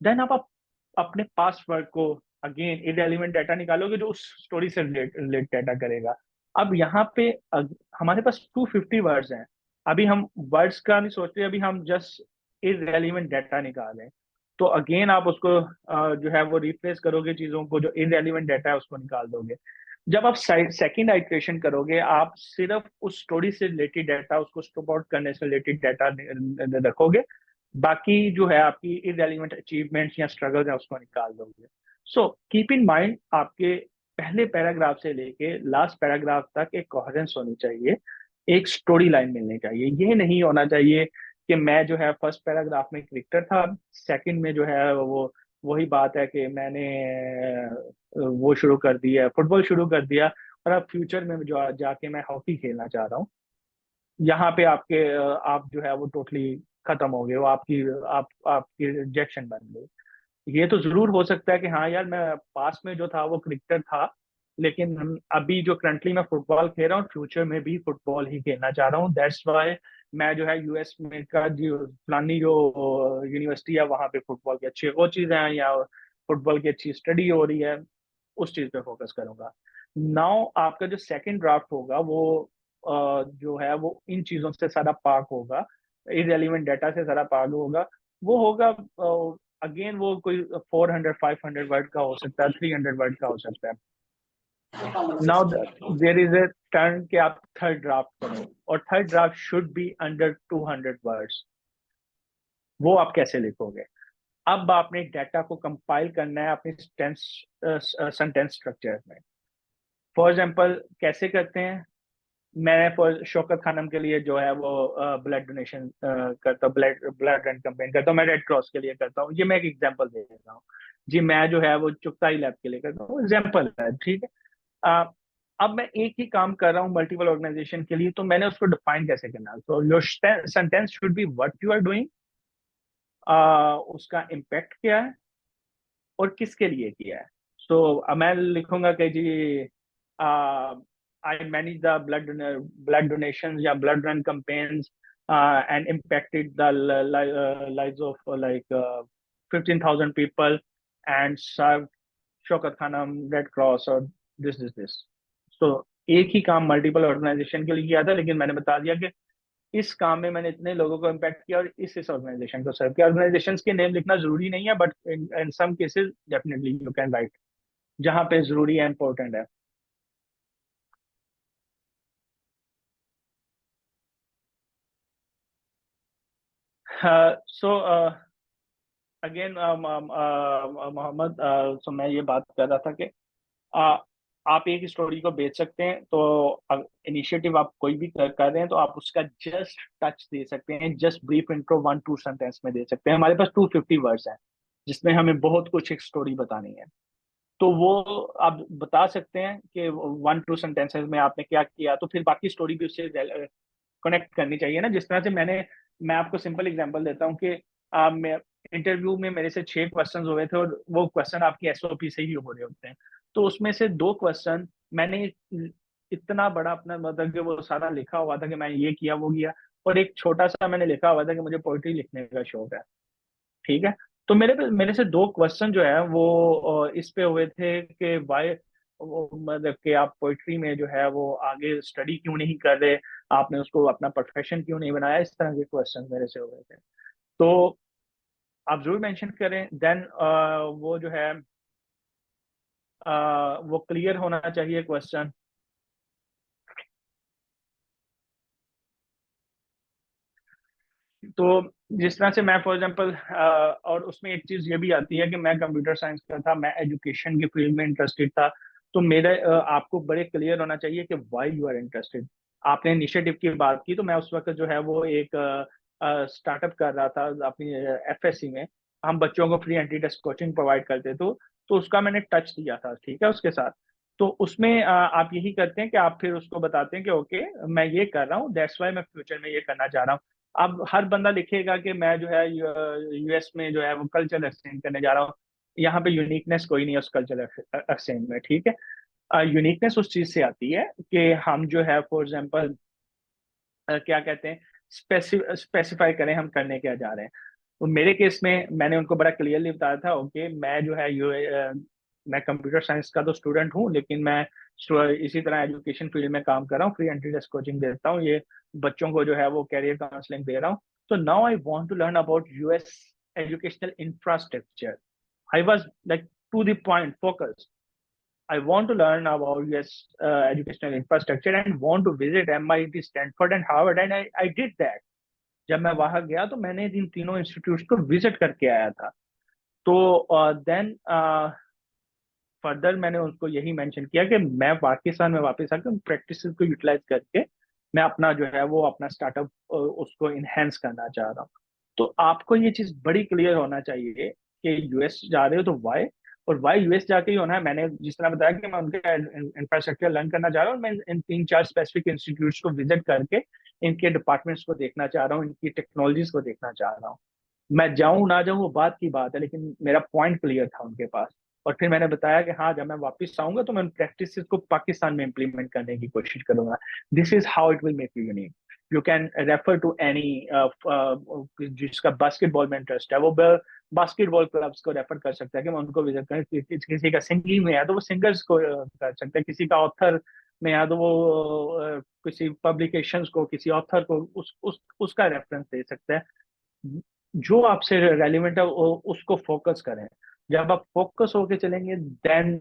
Speaker 2: देन आप अपने पास्ट वर्क को अगेन इररेलेवेंट डाटा निकालोगे जो उस स्टोरी से रिलेट डाटा करेगा। अब यहाँ पे हमारे पास 250 वर्ड्स हैं। अभी हम वर्ड्स का नहीं सोच रहे, अभी हम जस्ट इररेलेवेंट डाटा निकालें। तो अगेन आप उसको जो है वो रिप्लेस करोगे, चीजों को जो इररेलेवेंट डाटा है उसको निकाल दोगे। जब आप सेकंड आइट्रेशन करोगे, आप सिर्फ उस स्टोरी से रिलेटेड डाटा, उसको स्टॉप आउट करने से रिलेटेड डाटा रखोगे। बाकी जो है आपकी इररेलेवेंट अचीवमेंट्स या स्ट्रगल्स है उसको निकाल दोगे। सो कीप इन माइंड, आपके पहले पैराग्राफ से लेके लास्ट पैराग्राफ तक एक कोहेरेंस होनी चाहिए, एक स्टोरी लाइन मिलनी चाहिए। ये नहीं होना चाहिए कि मैं जो है फर्स्ट पैराग्राफ में क्रिकेटर था, सेकंड में जो है वो वही बात है कि मैंने वो शुरू कर दिया, फुटबॉल शुरू कर दिया, और अब फ्यूचर में जो जाके मैं हॉकी खेलना चाह रहा हूँ। यहाँ पे आपके आप जो है वो टोटली खत्म हो गए, वो आपकी रिजेक्शन बन गई। ये तो जरूर हो सकता है कि हाँ यार, मैं पास में जो था वो क्रिकेटर था, लेकिन अभी जो करंटली मैं फुटबॉल खेल रहा हूँ, फ्यूचर में भी फुटबॉल ही खेलना चाह रहा हूँ। दैट्स वाई मैं जो है यूएस में का जो फलानी जो यूनिवर्सिटी है वहाँ पे फुटबॉल के अच्छे कोचेज हैं, या फुटबॉल की अच्छी स्टडी हो रही है, उस चीज पे फोकस करूंगा। नाउ आपका जो सेकंड ड्राफ्ट होगा वो जो है वो इन चीजों से सारा पाक होगा, इररेलेवेंट डाटा से सारा पाक होगा। वो होगा अगेन वो कोई 400 500 वर्ड का हो सकता है, 300 वर्ड का हो सकता है। Now there is a turn कि आप थर्ड ड्राफ्ट करो, और third draft should be under 200 words. वो आप कैसे लिखोगे? अब आपने डाटा को कंपाइल करना है अपने सेंटेंस स्ट्रक्चर में। फॉर एग्जांपल कैसे करते हैं? मैं फॉर शौकत खानम के लिए जो है वो ब्लड डोनेशन करता हूँ, ब्लड रन कैंपेन करता हूँ, मैं रेड क्रॉस के लिए करता हूँ। ये मैं एक एग्जांपल दे देता हूँ जी। मैं जो है वो चुगताई लैब के लिए करता हूँ, एग्जांपल है, ठीक है। अब मैं एक ही काम कर रहा हूँ मल्टीपल ऑर्गेनाइजेशन के लिए, तो मैंने उसको डिफाइन कैसे करना है? तो your sentence should be what you are doing, उसका इम्पैक्ट क्या है और किसके लिए किया है। सो मैं लिखूंगा कि जी I manage the blood donation या blood run campaigns and impacted the lives of like 15,000 people and served Shaukat Khanum, red cross और दिस। तो एक ही काम मल्टीपल ऑर्गेनाइजेशन के लिए किया था, लेकिन मैंने बता दिया कि इस काम में मैंने इतने लोगों को इम्पैक्ट किया और इस ऑर्गेनाइजेशन को सर्व किया। ऑर्गेनाइजेशन के नेम लिखना जरूरी नहीं है, but in some cases definitely you can write जहां पे जरूरी है, इंपॉर्टेंट है। सो अगेन मोहम्मद, सो मैं ये बात कर रहा था कि आ, आप एक स्टोरी को बेच सकते हैं, तो इनिशिएटिव आप कोई भी कर रहे हैं तो आप उसका जस्ट टच दे सकते हैं, जस्ट ब्रीफ इंट्रो 1-2 सेंटेंस में दे सकते हैं। हमारे पास 250 वर्ड्स हैं जिसमें हमें बहुत कुछ एक स्टोरी बतानी है, तो वो आप बता सकते हैं कि 1-2 सेंटेंसेस में आपने क्या किया, तो फिर बाकी स्टोरी भी उससे कनेक्ट करनी चाहिए ना। जिस तरह से मैं आपको सिंपल एग्जांपल देता हूँ कि मैं इंटरव्यू में मेरे से 6 क्वेश्चन हुए थे और वो क्वेश्चन आपकी एसओपी से ही हो रहे होते हैं। तो उसमें से 2 क्वेश्चन मैंने इतना बड़ा अपना मतलब कि वो सारा लिखा हुआ था कि मैं ये किया वो किया, और एक छोटा सा मैंने लिखा हुआ था कि मुझे पोइट्री लिखने का शौक है। ठीक है, तो मेरे से 2 क्वेश्चन जो है वो इस पे हुए थे कि वाई, मतलब कि आप पोइट्री में जो है वो आगे स्टडी क्यों नहीं कर रहे, आपने उसको अपना प्रोफेशन क्यों नहीं बनाया। इस तरह के क्वेश्चन मेरे से हुए थे, तो आप जरूर मेंशन करें। देन वो जो है वो क्लियर होना चाहिए क्वेश्चन। तो जिस तरह से मैं फॉर एग्जांपल, और उसमें एक चीज ये भी आती है कि मैं कंप्यूटर साइंस का था, मैं एजुकेशन की फील्ड में इंटरेस्टेड था। तो मेरे आपको बड़े क्लियर होना चाहिए कि व्हाई यू आर इंटरेस्टेड। आपने इनिशिएटिव की बात की, तो मैं उस वक्त जो है वो एक स्टार्टअप कर रहा था अपनी एफएससी में। हम बच्चों को free entry test coaching provide करते थे, तो उसका मैंने टच दिया था, ठीक है, उसके साथ। तो उसमें आप यही करते हैं कि आप फिर उसको बताते हैं कि ओके मैं ये कर रहा हूँ, दैट्स वाई मैं फ्यूचर में ये करना चाह रहा हूँ। अब हर बंदा लिखेगा कि मैं जो है यूएस में जो है वो कल्चरल एक्सचेंज करने जा रहा हूँ। यहाँ पे यूनिकनेस कोई नहीं है उस कल्चरल एक्सचेंज में, ठीक है। यूनिकनेस उस चीज से आती है कि हम जो है फॉर एग्जांपल क्या कहते हैं, स्पेसिफाई करें हम करने क्या जा रहे हैं। तो मेरे केस में मैंने उनको बड़ा क्लियरली बताया था, ओके मैं जो है मैं कंप्यूटर साइंस का तो स्टूडेंट हूँ, लेकिन मैं इसी तरह एजुकेशन फील्ड में काम कर रहा हूँ, फ्री एंट्री टेस्ट कोचिंग देता हूँ, ये बच्चों को जो है वो कैरियर काउंसलिंग दे रहा हूँ। तो now I want to learn about US educational infrastructure. I was like to the point focus. I want to learn about US educational infrastructure and want to visit MIT, Stanford and Harvard, and I did that. जब मैं वहां गया तो मैंने इन तीनों institute को visit करके आया था। तो देन फर्दर मैंने उनको यही मेंशन किया कि मैं पाकिस्तान में वापस आकर प्रैक्टिस को यूटिलाइज करके मैं अपना जो है वो अपना स्टार्टअप उसको इनहेंस करना चाह रहा हूँ। तो आपको ये चीज बड़ी क्लियर होना चाहिए कि यूएस जा रहे हो तो वाई, और वाई यूएस जाके ही होना है। मैंने जिस तरह बताया कि मैं उनके इंफ्रास्ट्रक्चर लर्न करना चाह रहा हूँ, मैं इन 3-4 स्पेसिफिक इंस्टीट्यूट्स को विजिट करके इनके डिपार्टमेंट्स को देखना चाह रहा हूँ, इनकी टेक्नोलॉजीज को देखना चाह रहा हूँ। मैं जाऊं ना जाऊं वो बात की बात है, लेकिन मेरा पॉइंट क्लियर था उनके पास। और फिर मैंने बताया कि हाँ जब मैं वापस आऊंगा तो मैं प्रैक्टिस को पाकिस्तान में इंप्लीमेंट करने की कोशिश करूंगा। This is how it will make you unique. You can refer to any, जिसका बास्केटबॉल में इंटरेस्ट है वो बास्केटबॉल क्लब्स को रेफर कर सकता है कि मैं उनको विजिट करें। किसी का सिंगिंग में है तो वो सिंगर्स को कर सकता है, किसी का ऑथर में है तो वो किसी पब्लिकेशंस को, किसी ऑथर को उसका रेफरेंस दे सकता है। जो आपसे रेलिवेंट है उसको फोकस करें। जब आप फोकस होके चलेंगे then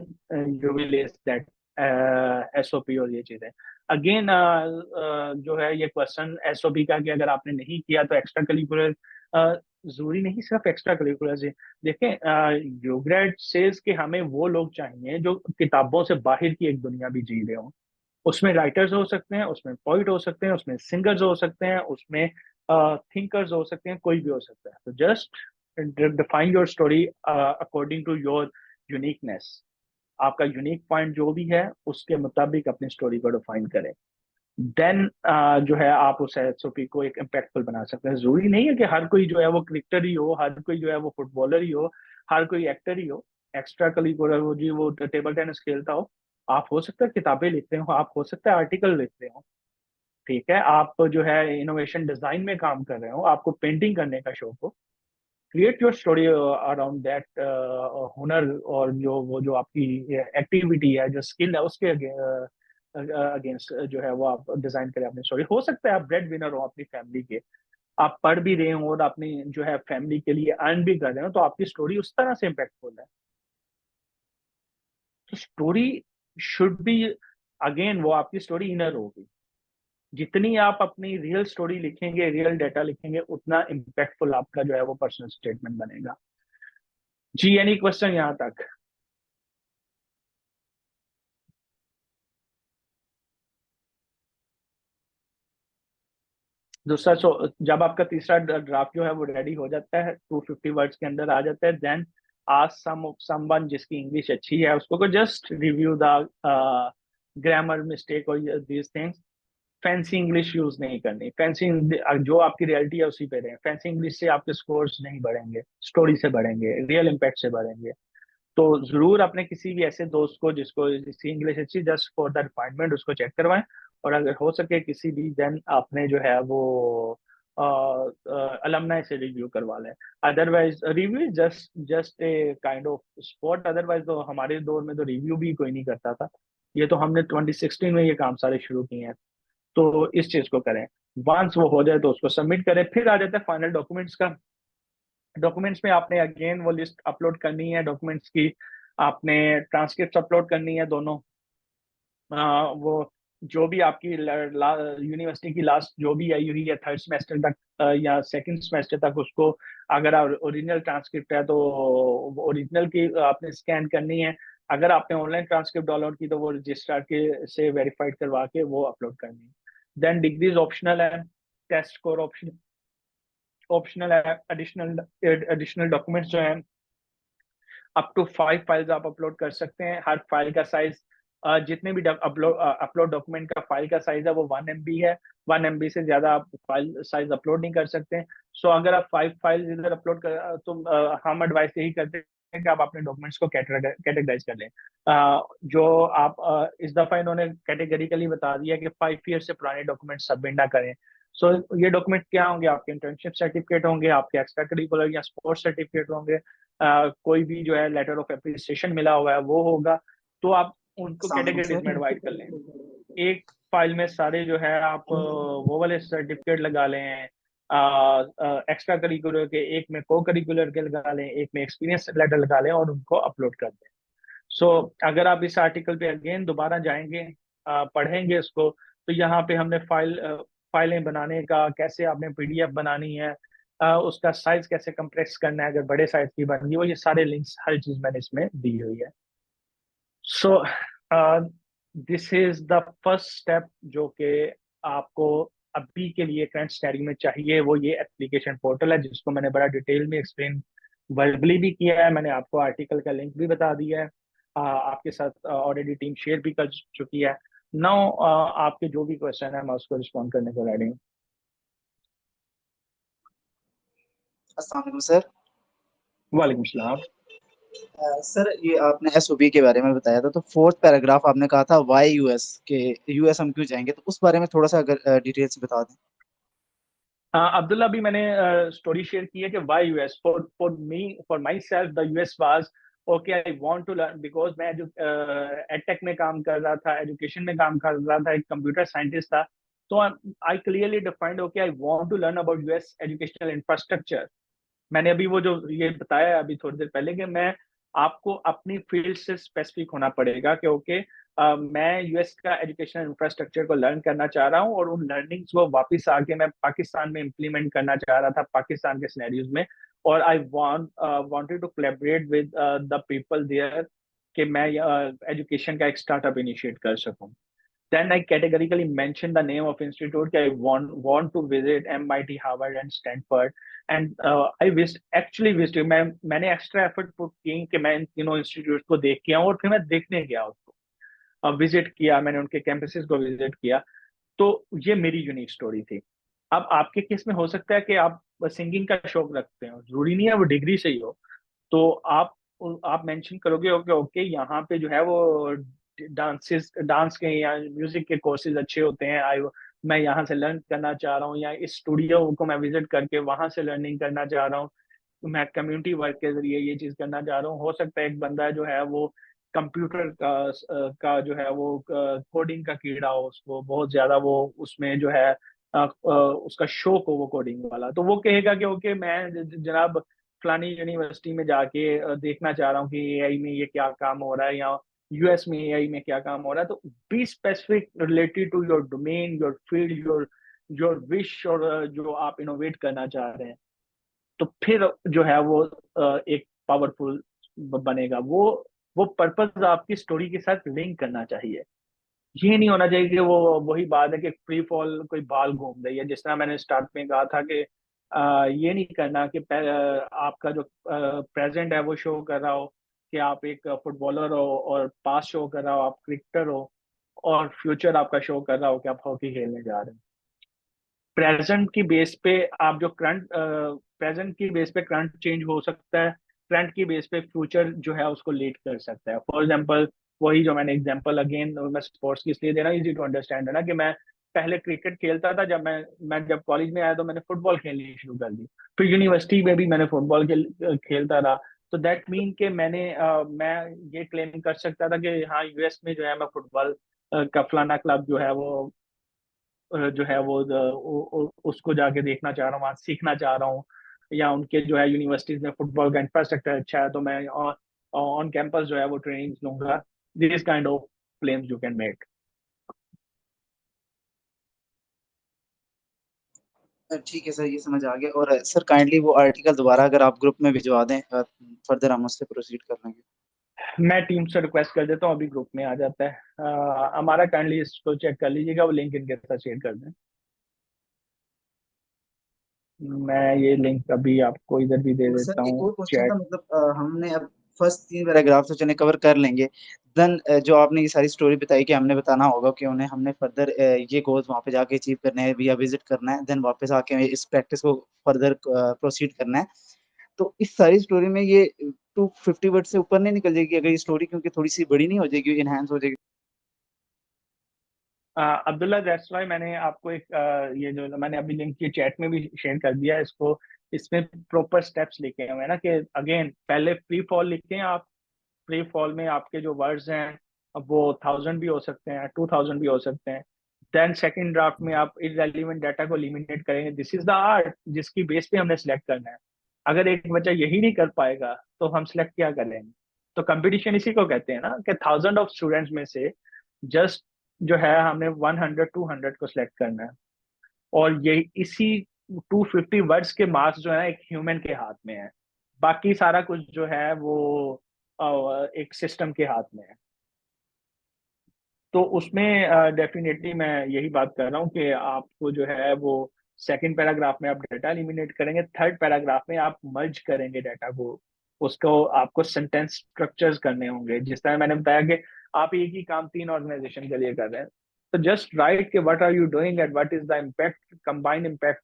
Speaker 2: you will less that SOP और ये चीजें। अगेन जो है ये क्वेश्चन एसओपी का कि अगर आपने नहीं किया तो एक्स्ट्रा करिकुलर, जरूरी नहीं सिर्फ एक्स्ट्रा करिकुलर से। देखें यूग्रेड सेज कि हमें वो लोग चाहिए जो किताबों से बाहर की एक दुनिया भी जी रहे हो। उसमें राइटर्स हो सकते हैं, उसमें पोइट हो सकते हैं, उसमें सिंगर्स हो सकते हैं, उसमें थिंकर्स हो सकते हैं, कोई भी हो सकता है। तो just define your story according to your uniqueness. आपका यूनिक पॉइंट जो भी है उसके मुताबिक अपनी स्टोरी को डिफाइन करें। देन जो है आप उस एसओपी को एक इम्पैक्टफुल बना सकते हैं। जरूरी नहीं है कि हर कोई जो है वो क्रिकेटर ही हो, हर कोई जो है वो फुटबॉलर ही हो, हर कोई एक्टर ही हो, एक्स्ट्रा करिकुलर हो जी, वो टेबल टेनिस खेलता हो। आप हो सकता है किताबें लिखते हो, आप हो सकता है आर्टिकल लिखते हो, ठीक है, आप जो है इनोवेशन डिजाइन में काम कर रहे हो, आपको पेंटिंग करने का शौक हो, create your story around that हुनर, और जो आपकी एक्टिविटी है, जो स्किल है, उसके अगेंस्ट जो है वो आप डिजाइन करें अपनी स्टोरी। हो सकता है आप ब्रेड विनर हो अपनी फैमिली के, आप पढ़ भी रहे हो और अपनी जो है फैमिली के लिए अर्न भी कर रहे हो, तो आपकी स्टोरी उस तरह से इम्पैक्टफुल है। तो स्टोरी शुड बी, अगेन वो आपकी स्टोरी इनर होगी। जितनी आप अपनी रियल स्टोरी लिखेंगे, रियल डाटा लिखेंगे, उतना इम्पैक्टफुल आपका जो है वो पर्सनल स्टेटमेंट बनेगा। जी, एनी क्वेश्चन यहाँ तक? दूसरा, जब आपका तीसरा ड्राफ्ट जो है वो रेडी हो जाता है, 250 वर्ड्स के अंदर आ जाता है, देन आस्क समवन जिसकी इंग्लिश अच्छी है उसको just review the grammar mistake और these things. Fancy English use नहीं करनी, फैंसी जो आपकी रियलिटी है उसी पे रहें। फैंसी इंग्लिश से आपके स्कोर्स नहीं बढ़ेंगे, स्टोरी से बढ़ेंगे, रियल इम्पैक्ट से बढ़ेंगे। तो जरूर अपने किसी भी ऐसे दोस्त को जिसकी इंग्लिश अच्छी, जस्ट फॉर द रिफाइनमेंट उसको चेक करवाएं, और अगर हो सके किसी भी, देन आपने जो है वो अलमनाई से रिव्यू करवा लें। Otherwise review just just a kind of spot, otherwise तो हमारे दौर में तो रिव्यू भी कोई नहीं करता था। ये तो हमने 2016 में ये काम सारे शुरू किए हैं। तो इस चीज को करें, वंस वो हो जाए तो उसको सबमिट करें। फिर आ जाता है फाइनल डॉक्यूमेंट्स का। डॉक्यूमेंट्स में आपने अगेन वो लिस्ट अपलोड करनी है डॉक्यूमेंट्स की, आपने ट्रांसक्रिप्ट अपलोड करनी है दोनों। वो जो भी आपकी यूनिवर्सिटी की लास्ट जो भी आई हुई है थर्ड सेमेस्टर तक या सेकंड सेमेस्टर तक, उसको अगर ओरिजिनल ट्रांसक्रिप्ट है तो ओरिजिनल की आपने स्कैन करनी है। अगर आपने ऑनलाइन ट्रांसक्रिप्ट डाउनलोड की तो वो रजिस्ट्रार के से वेरीफाइड करवा के वो अपलोड करनी है। देन डिग्रीज ऑप्शनल है, टेस्ट स्कोर ऑप्शनल है, एडिशनल एडिशनल डॉक्यूमेंट्स जो हैं अप टू 5 फाइल्स आप अपलोड कर सकते हैं। हर फाइल का साइज जितने भी अपलोड डॉक्यूमेंट का फाइल का साइज है वो 1 MB है। 1 MB से ज्यादा आप फाइल साइज अपलोड नहीं कर सकते। सो अगर आप 5 फाइल्स इधर अपलोड कर तो हम एडवाइस यही करते हैं कि आप अपने डॉक्यूमेंट्स को कैटेगराइज कर लें। जो आप इस दफा इन्होंने कैटेगरिकली बता दिया कि 5 ईयर से पुराने डॉक्यूमेंट सबमिट ना करें। सो ये डॉक्यूमेंट क्या होंगे? आपके इंटर्नशिप सर्टिफिकेट होंगे, आपके एक्स्ट्रा करिकुलर या स्पोर्ट्स सर्टिफिकेट होंगे, कोई भी जो है लेटर ऑफ एप्रिसिएशन मिला हुआ है वो होगा। तो आप उनको कैटेगरीज में डिवाइड कर लें। एक फाइल में सारे जो है आप वो वाले सर्टिफिकेट लगा लें, एक्स्ट्रा करिकुलर के एक में, को करिकुलर के लगा लें, एक में एक्सपीरियंस लेटर लगा लें और उनको अपलोड कर दें। सो अगर आप इस आर्टिकल पे अगेन दोबारा जाएंगे, पढ़ेंगे इसको, तो यहाँ पे हमने फाइलें बनाने का, कैसे आपने पीडीएफ बनानी है, उसका साइज कैसे कंप्रेस करना है अगर बड़े साइज की बन गई, वो ये सारे लिंक्स हर चीज मैंने इसमें दी हुई है। So this is the first step जो कि आपको अभी के लिए करंट स्टडी में चाहिए, वो ये एप्लीकेशन पोर्टल है जिसको मैंने बड़ा डिटेल में एक्सप्लेन वर्बली भी किया है। मैंने आपको आर्टिकल का लिंक भी बता दिया है, आपके साथ ऑलरेडी टीम शेयर भी कर चुकी है। नाउ आपके जो भी क्वेश्चन है मैं उसको रिस्पॉन्ड करने को रेडी हूँ।
Speaker 6: अस्सलाम वालेकुम सर।
Speaker 2: वालेकुम सलाम।
Speaker 6: सर ये आपने एसओबी के बारे में बताया था, तो फोर्थ पैराग्राफ आपने कहा था वाई यूएस के, यूएस हम क्यों जाएंगे, तो उस बारे में थोड़ा सा अगर डिटेल से बता दें।
Speaker 2: अब्दुल्ला, अभी मैंने स्टोरी शेयर की है कि why US, for myself the US was okay, I want to learn, because मैं जो एडटेक में काम कर रहा था, एजुकेशन में काम कर रहा था, एक कंप्यूटर साइंटिस्ट था। तो I clearly defined okay, I want to learn about US educational infrastructure. मैंने अभी वो जो ये बताया अभी थोड़ी देर पहले कि मैं आपको अपनी फील्ड से स्पेसिफिक होना पड़ेगा कि ओके, मैं यूएस का एजुकेशनल इंफ्रास्ट्रक्चर को लर्न करना चाह रहा हूँ और उन लर्निंग्स को वापस आके मैं पाकिस्तान में इम्प्लीमेंट करना चाह रहा था, पाकिस्तान के सिनेरियोज में। और I wanted to collaborate with the people there कि मैं एजुकेशन का एक स्टार्टअप इनिशिएट कर सकूँ। Then I categorically mentioned the name of institute. I want to visit MIT, Harvard, and Stanford. And I visited. मैंने extra effort put की कि मैं इन तीनों इंस्टीट्यूट को देख के आऊँ, और फिर मैं देखने गया उसको, विजिट किया, मैंने उनके कैंपसेस को विजिट किया। तो ये मेरी यूनिक स्टोरी थी। अब आपके केस में हो सकता है कि आप सिंगिंग का शौक रखते हो, जरूरी नहीं है वो डिग्री से ही हो। तो आप मेंशन करोगे ओके ओके यहाँ पे जो है वो डांस के या म्यूजिक के कोर्सेज अच्छे होते हैं, आई मैं यहाँ से लर्न करना चाह रहा हूँ, या इस स्टूडियो को मैं विजिट करके वहां से लर्निंग करना चाह रहा हूँ, तो मैं कम्युनिटी वर्क के जरिए ये चीज करना चाह रहा हूँ। हो सकता है एक बंदा जो है वो कंप्यूटर का जो है वो कोडिंग का कीड़ा हो, उसको बहुत ज्यादा वो उसमें जो है उसका शौक हो वो कोडिंग वाला, तो वो कहेगा कि ओके मैं जनाब फलानी यूनिवर्सिटी में जाके देखना चाह रहा हूँ कि एआई में ये क्या काम हो रहा है, या यूएस में एआई में क्या काम हो रहा है। तो be specific related to your domain, your field, your your wish, और जो आप इनोवेट करना चाह रहे हैं, तो फिर जो है वो एक पावरफुल बनेगा। वो पर्पस आपकी स्टोरी के साथ लिंक करना चाहिए। ये नहीं होना चाहिए कि वो वही बात है कि फ्री फॉल कोई बाल घूम रही है, जिस तरह मैंने स्टार्ट में कहा था कि ये नहीं करना कि आपका जो प्रेजेंट है वो शो कर रहा हो कि आप एक फुटबॉलर हो, और पास शो कर रहा हो आप क्रिकेटर हो, और फ्यूचर आपका शो कर रहा हो कि आप हॉकी खेलने जा रहे हैं। प्रेजेंट की बेस पे आप जो करंट प्रेजेंट की बेस पे करंट चेंज हो सकता है, करंट की बेस पे फ्यूचर जो है उसको लीड कर सकता है। फॉर एग्जांपल वही जो मैंने एग्जांपल अगेन मैं स्पोर्ट्स की इसलिए दे रहा हूँ, इजी टू अंडरस्टैंड है ना, कि मैं पहले क्रिकेट खेलता था, जब मैं जब कॉलेज में आया तो मैंने फुटबॉल खेलनी शुरू कर दी, फिर यूनिवर्सिटी में भी मैंने फुटबॉल खेलता रहा। तो दैट मीन के मैं ये क्लेम कर सकता था कि हाँ यूएस में जो है मैं फुटबॉल का फलाना क्लब जो है वो जो है वो उसको जाके देखना चाह रहा हूँ, वहाँ सीखना चाह रहा हूँ, या उनके जो है यूनिवर्सिटीज में फुटबॉल का इंफ्रास्ट्रक्चर अच्छा है तो मैं ऑन कैंपस जो है वो ट्रेनिंग लूंगा। This kind of claims you can make.
Speaker 6: ठीक है सर, ये समझ आ गया। और सर काइंडली वो आर्टिकल दोबारा अगर आप ग्रुप में भिजवा दें, फर्दर हम उससे प्रोसीड कर लेंगे।
Speaker 2: मैं टीम से रिक्वेस्ट कर देता हूँ, अभी ग्रुप में आ जाता है। हमारा काइंडली इसको चेक कर लीजिएगा, वो लिंक इनके साथ शेयर कर दें। मैं ये लिंक अभी आपको इधर भी दे
Speaker 6: और
Speaker 2: देता
Speaker 6: सर एक
Speaker 2: हूँ
Speaker 6: और क्वेश्चन था,
Speaker 2: चैट।
Speaker 6: मतलब हमने अब फर्स्ट 3 पैराग्राफ तो चने कवर कर लेंगे। देन जो आपने ये सारी स्टोरी बताई कि हमने बताना होगा कि उन्हें हमने फर्दर ये गोल्स वहाँ पे जाके अचीव करने हैं या विजिट करना है, देन वापस आके इस प्रैक्टिस को फर्दर प्रोसीड करना है। तो इस सारी स्टोरी में ये 250 वर्ड से ऊपर नहीं निकल जाएगी अगर ये स्टोरी, क्योंकि थोड़ी सी बड़ी नहीं हो जाएगी, इनहेंस हो जाएगी।
Speaker 2: अब्दुल्ला दैट्स वाई मैंने आपको एक ये जो मैंने अभी लिंक की चैट में भी शेयर कर दिया है इसको। इसमें प्रॉपर स्टेप्स लिखे हुए हैं ना, कि अगेन पहले फ्री फॉल लिखते हैं आप। फ्री फॉल में आपके जो वर्ड्स हैं अब वो 1000 भी हो सकते हैं, 2000 भी हो सकते हैं। देन सेकंड ड्राफ्ट में आप इररेलेवेंट डाटा को एलिमिनेट करेंगे। दिस इज द आर्ट जिसकी बेस पे हमने सेलेक्ट करना है। अगर एक बच्चा यही नहीं कर पाएगा तो हम सेलेक्ट क्या करेंगे? तो कंपटीशन इसी को कहते हैं ना, कि 1000 ऑफ स्टूडेंट्स में से जस्ट जो है हमने 100 200 को सिलेक्ट करना है। और ये इसी 250 वर्ड्स के मार्क्स जो है एक ह्यूमन के हाथ में है। बाकी सारा कुछ जो है वो एक सिस्टम के हाथ में है। तो उसमें डेफिनेटली मैं यही बात कर रहा हूँ कि आपको जो है वो सेकंड पैराग्राफ में आप डाटा एलिमिनेट करेंगे, थर्ड पैराग्राफ में आप मर्ज करेंगे डाटा को। उसको आपको सेंटेंस स्ट्रक्चर्स करने होंगे, जिस तरह मैंने बताया कि आप एक ही काम 3 ऑर्गेनाइजेशन के लिए कर रहे हैं। तो जस्ट राइट के what are you doing and what is the impact, combined impact,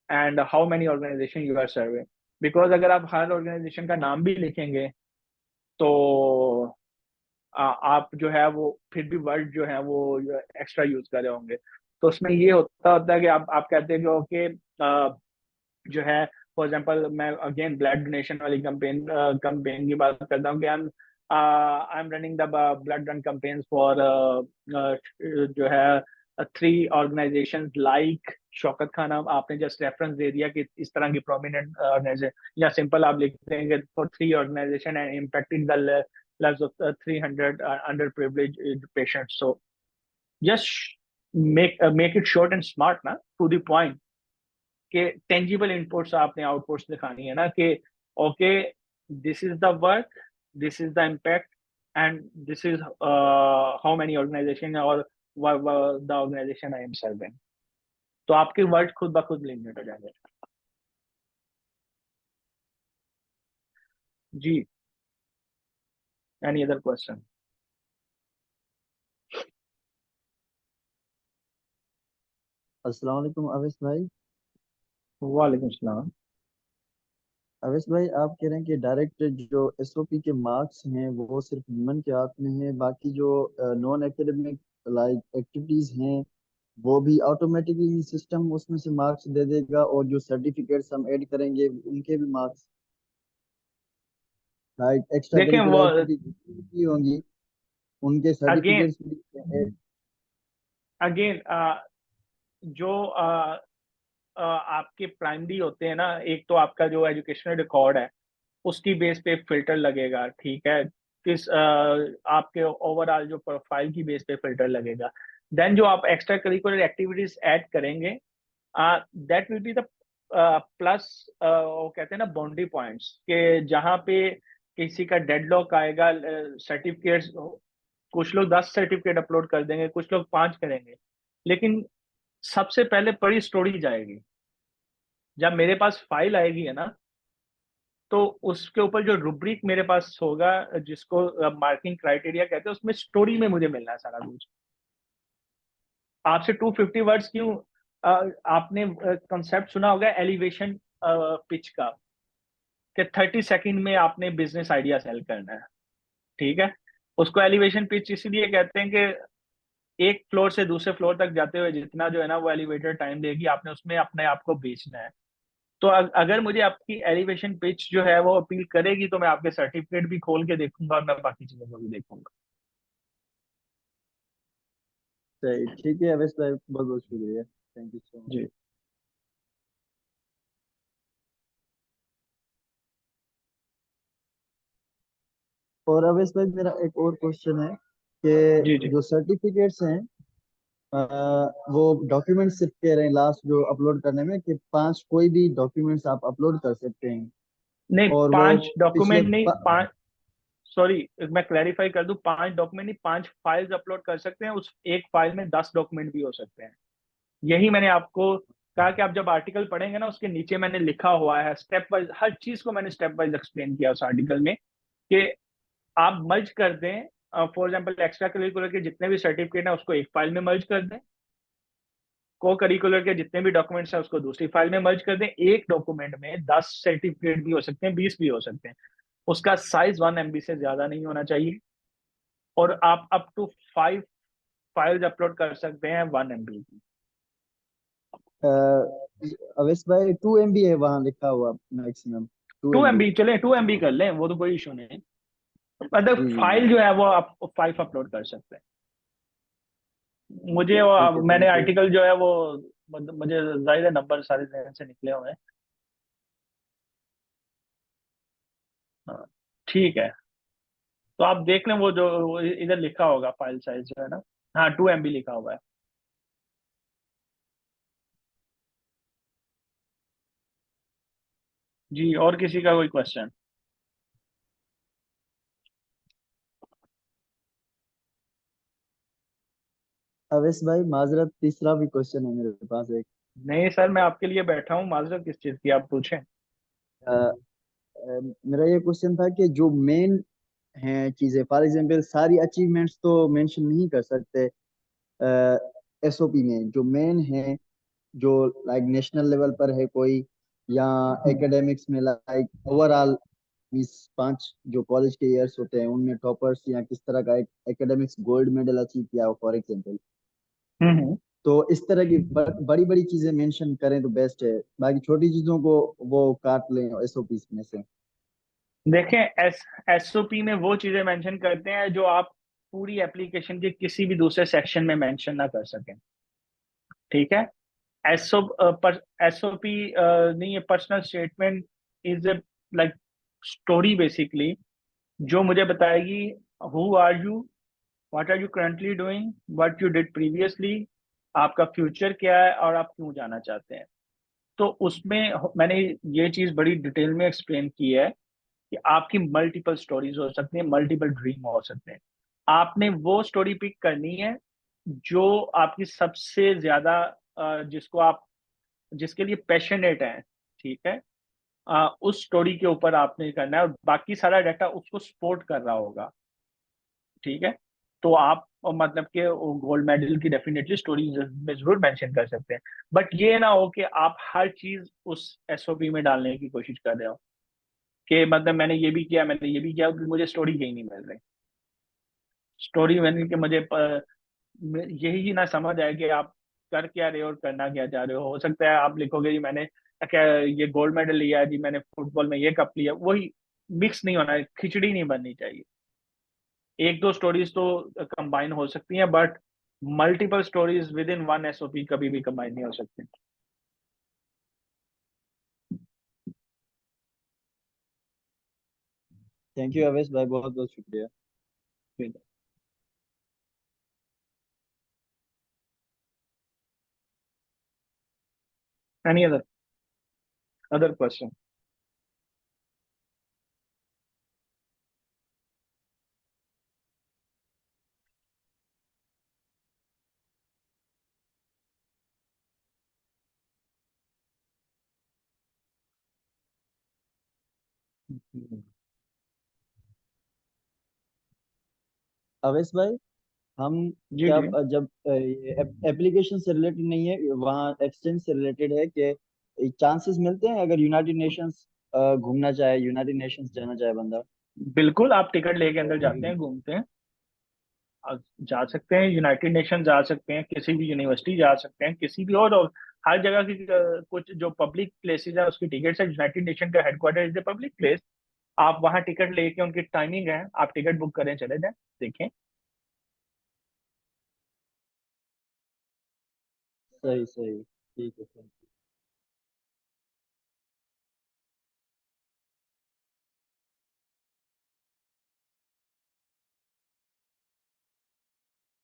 Speaker 2: and how many organization you are serving. Because अगर आप हर ऑर्गेनाइजेशन का नाम भी लिखेंगे तो आप जो है वो फिर भी वर्ड जो है वो एक्स्ट्रा यूज कर रहे होंगे। तो उसमें ये होता होता है कि आप कहते हैं कि ओके जो है फॉर एग्जांपल मैं अगेन ब्लड डोनेशन वाली कंपेन की बात करता हूँ कि I am running the blood run companies for जो है 3 ऑर्गेनाइजेशन लाइक शौकत खान। आपने जस्ट रेफरेंस दे दिया कि इस तरह की प्रोमिनेंट ऑर्गेनाइजेशन, या सिंपल आप लिख देंगे for 3 organization and impacting the lives of 300 underprivileged patients. So just make it short and smart ना, to the point कि tangible inputs आपने outputs दिखानी है ना, कि okay this is the work, this is the impact, and this is how many organization or the organization I am serving. तो आपके word खुद ब खुद लिमिट हो जाएंगे। जी, any other question?
Speaker 5: अस्सलाम वालेकुम अवेश भाई।
Speaker 2: वालेकुम सलाम।
Speaker 5: अवेश भाई, आप कह रहे हैं कि डायरेक्ट जो एसओपी के मार्क्स हैं वो सिर्फ ह्यूमन के हाथ में है, बाकी जो नॉन एकेडमिक लाइक एक्टिविटीज हैं वो भी ऑटोमेटिकली सिस्टम उसमें से मार्क्स दे देगा, और जो सर्टिफिकेट्स हम ऐड करेंगे उनके भी मार्क्स, लाइक एक्स्ट्रा
Speaker 2: देखें
Speaker 5: करिकुलर
Speaker 2: वो
Speaker 5: एक्टिविटीज की होंगी उनके
Speaker 2: अगेन
Speaker 5: सर्टिफिकेट्स भी
Speaker 2: अगेन जो आपके प्राइमरी होते हैं ना, एक तो आपका जो एजुकेशनल रिकॉर्ड है उसकी बेस पे फिल्टर लगेगा, ठीक है। किस आपके ओवरऑल जो प्रोफाइल की बेस पे फिल्टर लगेगा। देन जो आप एक्स्ट्रा करिकुलर एक्टिविटीज ऐड करेंगे, that will be the plus, वो कहते हैं ना बाउंड्री पॉइंट्स, के जहाँ पे किसी का डेडलॉक आएगा सर्टिफिकेट्स, कुछ लोग 10 सर्टिफिकेट अपलोड कर देंगे, कुछ लोग 5 करेंगे, लेकिन सबसे पहले बड़ी स्टोरी जाएगी। जब मेरे पास फाइल आएगी है ना, तो उसके ऊपर जो रुब्रिक मेरे पास होगा, जिसको मार्किंग क्राइटेरिया कहते हैं, उसमें स्टोरी में मुझे मिलना है सारा कुछ। आपसे 250 वर्ड्स क्यों, आपने कंसेप्ट सुना होगा एलिवेशन पिच का, कि 30 सेकंड में आपने बिजनेस आइडिया सेल करना है, ठीक है। उसको एलिवेशन पिच इसलिए कहते हैं कि एक फ्लोर से दूसरे फ्लोर तक जाते हुए जितना जो है ना वो एलिवेटर टाइम लेगी, आपने उसमें अपने आप को बेचना है। तो अगर मुझे आपकी एलिवेशन पिच जो है वो अपील करेगी, तो मैं आपके सर्टिफिकेट भी खोल के देखूंगा और मैं बाकी चीजों को भी देखूंगा।
Speaker 5: सही। ठीक है अवेश भाई, बहुत बहुत शुक्रिया, थैंक यू सो मच।
Speaker 2: जी
Speaker 5: और अवेश भाई, मेरा एक और क्वेश्चन है
Speaker 2: जी
Speaker 5: कि
Speaker 2: जी।
Speaker 5: जो सर्टिफिकेट्स हैं वो डॉक्यूमेंट सिर्फ कह रहे हैं लास्ट जो अपलोड करने में कि 5 कोई भी डॉक्यूमेंट्स आप अपलोड कर सकते हैं,
Speaker 2: नहीं,
Speaker 5: और वो
Speaker 2: 5
Speaker 5: पिछले
Speaker 2: डॉक्यूमेंट नहीं, 5, सॉरी मैं क्लैरिफाई कर दूं, 5 डॉक्यूमेंट नहीं, 5 फाइल्स अपलोड कर सकते हैं। उस एक फाइल में 10 डॉक्यूमेंट भी हो सकते हैं। यही मैंने आपको कहा कि आप जब आर्टिकल पढ़ेंगे ना, उसके नीचे मैंने लिखा हुआ है स्टेप वाइज, हर चीज को मैंने स्टेप वाइज एक्सप्लेन किया उस आर्टिकल में, कि आप मर्ज कर दें। फॉर एग्जाम्पल एक्स्ट्रा करिकुलर के जितने भी सर्टिफिकेट हैं उसको एक फाइल में मर्ज कर दें, को करिकुलर के जितने भी डॉक्यूमेंट्स हैं उसको दूसरी फाइल में मर्ज कर दें। एक डॉक्यूमेंट में 10 सर्टिफिकेट भी हो सकते हैं, 20 भी हो सकते हैं। उसका साइज 1 MB से ज्यादा नहीं होना चाहिए, और आप अप टू 5 फाइल्स अपलोड कर सकते हैं 1 MB की।
Speaker 5: अवेश भाई 2 MB है वहाँ लिखा हुआ, maximum two
Speaker 2: two
Speaker 5: M
Speaker 2: M
Speaker 5: B
Speaker 2: B चले, 2 MB कर लें, वो तो कोई इशू नहीं। मतलब
Speaker 5: जी जी जी।
Speaker 2: फाइल जो है वो आप 5 अपलोड कर सकते हैं। मुझे
Speaker 5: ठीक है,
Speaker 2: मैंने
Speaker 5: थैंक यू।
Speaker 2: आर्टिकल जो है वो, मुझे जाहिर है नंबर सारे जहन से निकले हुए हैं। हाँ, ठीक है। तो आप देख लें वो जो इधर लिखा होगा फाइल साइज जो है ना, हाँ 2 MB लिखा हुआ है। जी, और किसी का कोई क्वेश्चन?
Speaker 5: अवेश भाई माजरत, तीसरा भी क्वेश्चन है मेरे पास एक।
Speaker 2: नहीं सर, मैं आपके लिए बैठा हूँ, माजरत किस चीज़ की, आप पूछें।
Speaker 5: अ, मेरा ये क्वेश्चन था कि जो मेन हैं चीजें, फॉर एग्जांपल सारी अचीवमेंट्स तो मेंशन नहीं कर सकते एसओपी में, जो मेन है जो लाइक नेशनल लेवल पर है कोई, या
Speaker 2: हम्म
Speaker 5: एकेडमिक्स में लाइक ओवरऑल 20 5 जो कॉलेज के ईयर्स होते हैं उनमें टॉपर्स या किस तरह का एक एकेडमिक्स गोल्ड मेडल अचीव किया हो फॉर एग्जांपल।
Speaker 2: हम्म।
Speaker 5: तो इस तरह की बड़ी बड़ी चीजें मेंशन करें तो बेस्ट है, बाकी छोटी चीजों को वो काट लें एसओपी में से।
Speaker 2: देखें, एसओपी में वो चीजें मेंशन करते हैं जो आप पूरी एप्लीकेशन के किसी भी दूसरे सेक्शन में मेंशन ना कर सकें, ठीक है। एसओ पर एसओपी नहीं है, personal statement is like story basically, जो मुझे बताएगी who are you, what are you currently doing, what you did previously, आपका फ्यूचर क्या है और आप क्यों जाना चाहते हैं। तो उसमें मैंने ये चीज बड़ी डिटेल में एक्सप्लेन की है कि आपकी मल्टीपल स्टोरीज हो सकती हैं, मल्टीपल ड्रीम हो सकते हैं। आपने वो स्टोरी पिक करनी है जो आपकी सबसे ज्यादा जिसको आप, जिसके लिए पैशनेट है, ठीक है। उस स्टोरी के ऊपर आपने करना है, और बाकी सारा डाटा उसको सपोर्ट कर रहा होगा, ठीक है। तो आप मतलब कि गोल्ड मेडल की डेफिनेटली स्टोरी में जरूर मेंशन कर सकते हैं, बट ये ना हो कि आप हर चीज उस एसओपी में डालने की कोशिश कर रहे हो कि मतलब मैंने ये भी किया, मैंने ये भी किया, मुझे स्टोरी कहीं नहीं मिल रही। स्टोरी मैंने कि मुझे यही ना समझ आए कि आप कर क्या रहे हो और करना क्या चाह रहे हो सकता है आप लिखोगे जी मैंने क्या ये गोल्ड मेडल लिया जी, मैंने फुटबॉल में ये कप लिया, वही मिक्स नहीं होना है, खिचड़ी नहीं बननी चाहिए। एक दो स्टोरीज तो कंबाइन हो सकती हैं, but multiple stories with in one SOP कभी भी कंबाइन नहीं हो सकती।
Speaker 5: थैंक यू अवेश भाई, बहुत बहुत शुक्रिया।
Speaker 2: Any other question?
Speaker 5: अवेश भाई, हम
Speaker 2: जी
Speaker 5: क्या
Speaker 2: जी।
Speaker 5: जब एप्लीकेशन से रिलेटेड नहीं है, वहाँ एक्सचेंज से रिलेटेड है कि चांसेस मिलते हैं अगर यूनाइटेड नेशंस घूमना चाहे, यूनाइटेड नेशंस जाना चाहे बंदा?
Speaker 2: बिल्कुल, आप टिकट लेके अंदर जाते हैं, घूमते हैं, आप जा सकते हैं, यूनाइटेड नेशन जा सकते हैं, किसी भी यूनिवर्सिटी जा सकते हैं, किसी भी और हर जगह की कुछ जो पब्लिक प्लेसेस है उसकी टिकट है। यूनाइटेड नेशन का headquarter is the public place. आप वहाँ टिकट लेके, उनकी टाइमिंग है, आप टिकट बुक करें, चले जाएं, देखें।
Speaker 5: सही सही, ठीक है सर।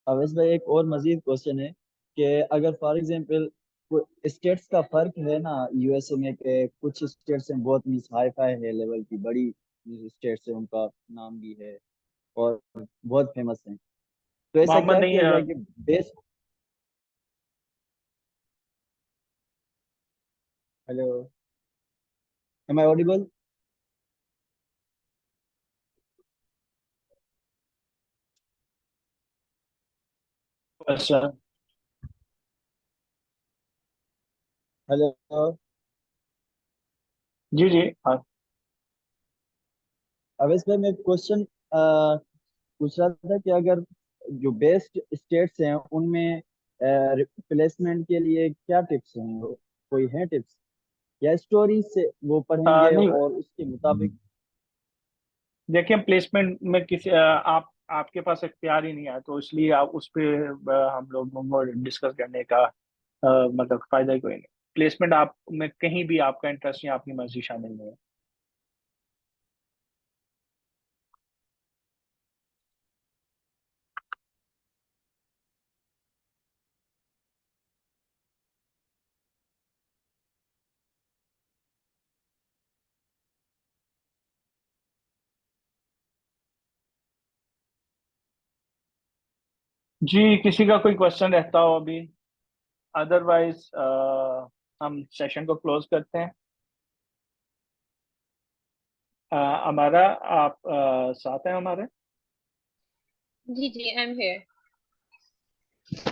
Speaker 5: अवैस भाई, एक और मजीद क्वेश्चन है कि अगर फॉर एग्जांपल स्टेट्स का फर्क है ना यूएसए में, के कुछ स्टेट्स हैं बहुत मीन्स हाई फाई है, लेवल की बड़ी स्टेट्स है, उनका नाम भी है और बहुत फेमस है, तो ऐसा
Speaker 2: मोहम्मद
Speaker 5: क्या
Speaker 2: नहीं
Speaker 5: किया जाए कि best. Hello, am I audible?
Speaker 2: अच्छा।
Speaker 5: हेलो
Speaker 2: जी जी हाँ।
Speaker 5: अवैस भाई, मैं क्वेश्चन पूछ रहा था कि अगर जो बेस्ट स्टेट्स हैं उनमें रिप्लेसमेंट के लिए क्या टिप्स हैं, कोई है टिप्स या स्टोरी से वो पढ़ेंगे
Speaker 2: नहीं,
Speaker 5: और उसके मुताबिक?
Speaker 2: देखिए प्लेसमेंट में किसी आप आपके पास इख्तियार ही नहीं है, तो इसलिए आप उस पे हम लोग डिस्कस करने का मतलब फायदा ही कोई नहीं। प्लेसमेंट आप में कहीं भी आपका इंटरेस्ट या आपकी मर्जी शामिल नहीं है। जी, किसी का कोई क्वेश्चन रहता हो अभी? अदरवाइज हम सेशन को क्लोज करते हैं। हमारा आप साथ हैं हमारे?
Speaker 1: जी जी, आई एम हियर।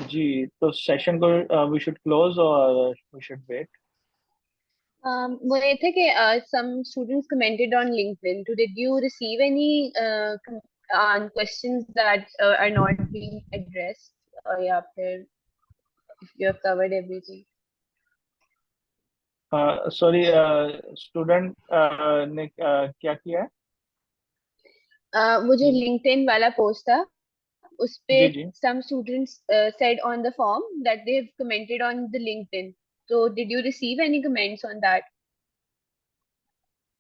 Speaker 2: जी, तो सेशन को वी शुड क्लोज और वी शुड वेट।
Speaker 1: वो ये थे कि some students commented on LinkedIn. So did you receive any questions that are not being addressed? या फिर if you have covered everything?
Speaker 2: Sorry, student ने क्या किया है?
Speaker 1: वो जो LinkedIn वाला पोस्ट था उस पे
Speaker 2: जी जी।
Speaker 1: some students said on the form that they have commented on the LinkedIn. So did you receive any comments on that?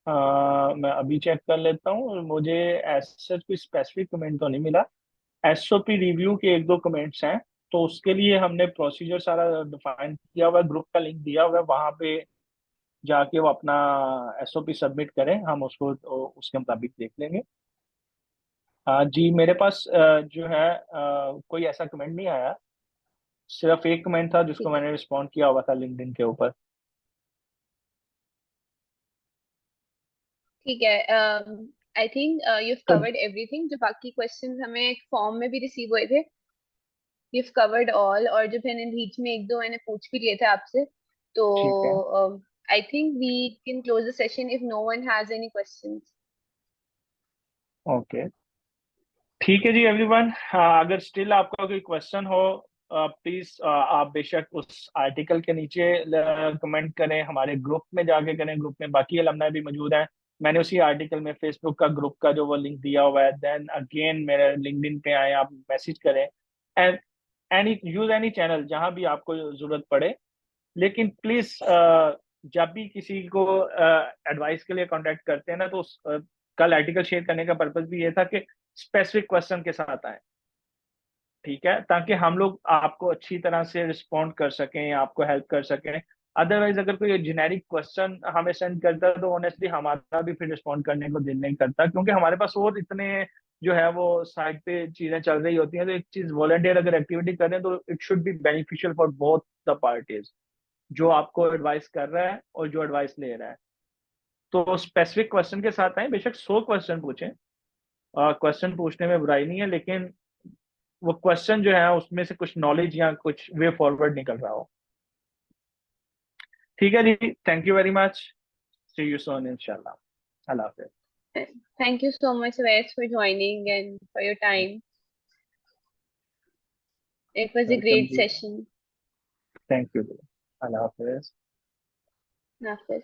Speaker 2: मैं अभी चेक कर लेता हूँ, मुझे ऐसा कोई स्पेसिफिक कमेंट तो नहीं मिला। एसओपी रिव्यू के एक दो कमेंट्स हैं, तो उसके लिए हमने प्रोसीजर सारा डिफाइन किया हुआ है, ग्रुप का लिंक दिया हुआ है, वहां पे जाके वो अपना एसओपी सबमिट करें, हम उसको उसके मुताबिक देख लेंगे। जी, मेरे पास जो है कोई ऐसा कमेंट नहीं आया, सिर्फ एक कमेंट था जिसको
Speaker 1: ठीक है,
Speaker 2: मैंने रिस्पॉन्ड किया हुआ था लिंक्डइन के ऊपर।
Speaker 1: ठीक है। I think you've
Speaker 2: तो
Speaker 1: covered everything. जो बाकी questions हमें एक form में भी receive हुए थे, you've covered all. और जो मैंने बीच में एक दो मैंने पूछ भी लिए थे आपसे, तो
Speaker 2: ठीक है,
Speaker 1: I think we can close the session if no one has any questions.
Speaker 2: Okay, ठीक है जी एवरीवन। अगर स्टिल आपका कोई क्वेश्चन हो प्लीज आप बेशक उस आर्टिकल के नीचे कमेंट करें, हमारे ग्रुप में जाके करें, ग्रुप में बाकी अलमनाई भी मौजूद हैं। मैंने उसी आर्टिकल में फेसबुक का ग्रुप का जो वो लिंक दिया हुआ है। देन अगेन मेरे लिंक्डइन पे आए, आप मैसेज करें and any use any channel जहां भी आपको जरूरत पड़े। लेकिन प्लीज जब भी किसी को एडवाइस के लिए कांटेक्ट करते हैं ना, तो कल आर्टिकल शेयर करने का पर्पस भी ये था कि स्पेसिफिक क्वेश्चन के साथ आए, ठीक है, ताकि हम लोग आपको अच्छी तरह से रिस्पॉन्ड कर सकें, आपको हेल्प कर सकें। अदरवाइज अगर कोई जेनेरिक क्वेश्चन हमें सेंड करता है तो ऑनेस्टली हमारा भी फिर रिस्पॉन्ड करने को दिल नहीं करता, क्योंकि हमारे पास और इतने जो है वो साइड पे चीजें चल रही होती हैं। तो एक चीज वॉलंटियर अगर एक्टिविटी करें तो it should be beneficial for both the parties, जो आपको एडवाइस कर रहा है और जो एडवाइस ले रहा है। तो स्पेसिफिक क्वेश्चन के साथ आए, बेशक 100 क्वेश्चन पूछें, क्वेश्चन पूछने में बुराई नहीं है, लेकिन वो क्वेश्चन जो है उसमें से कुछ नॉलेज या कुछ वे फॉरवर्ड निकल रहा हो। ठीक है जी, thank you very much, see you soon इंशाल्लाह, अल्लाह हाफिज।
Speaker 1: Thank you so much, Wes, for joining and for your time. It was a
Speaker 2: welcome
Speaker 1: great
Speaker 2: जी,
Speaker 1: session.
Speaker 2: थैंक यू, अल्लाह हाफिज।
Speaker 1: Nafis.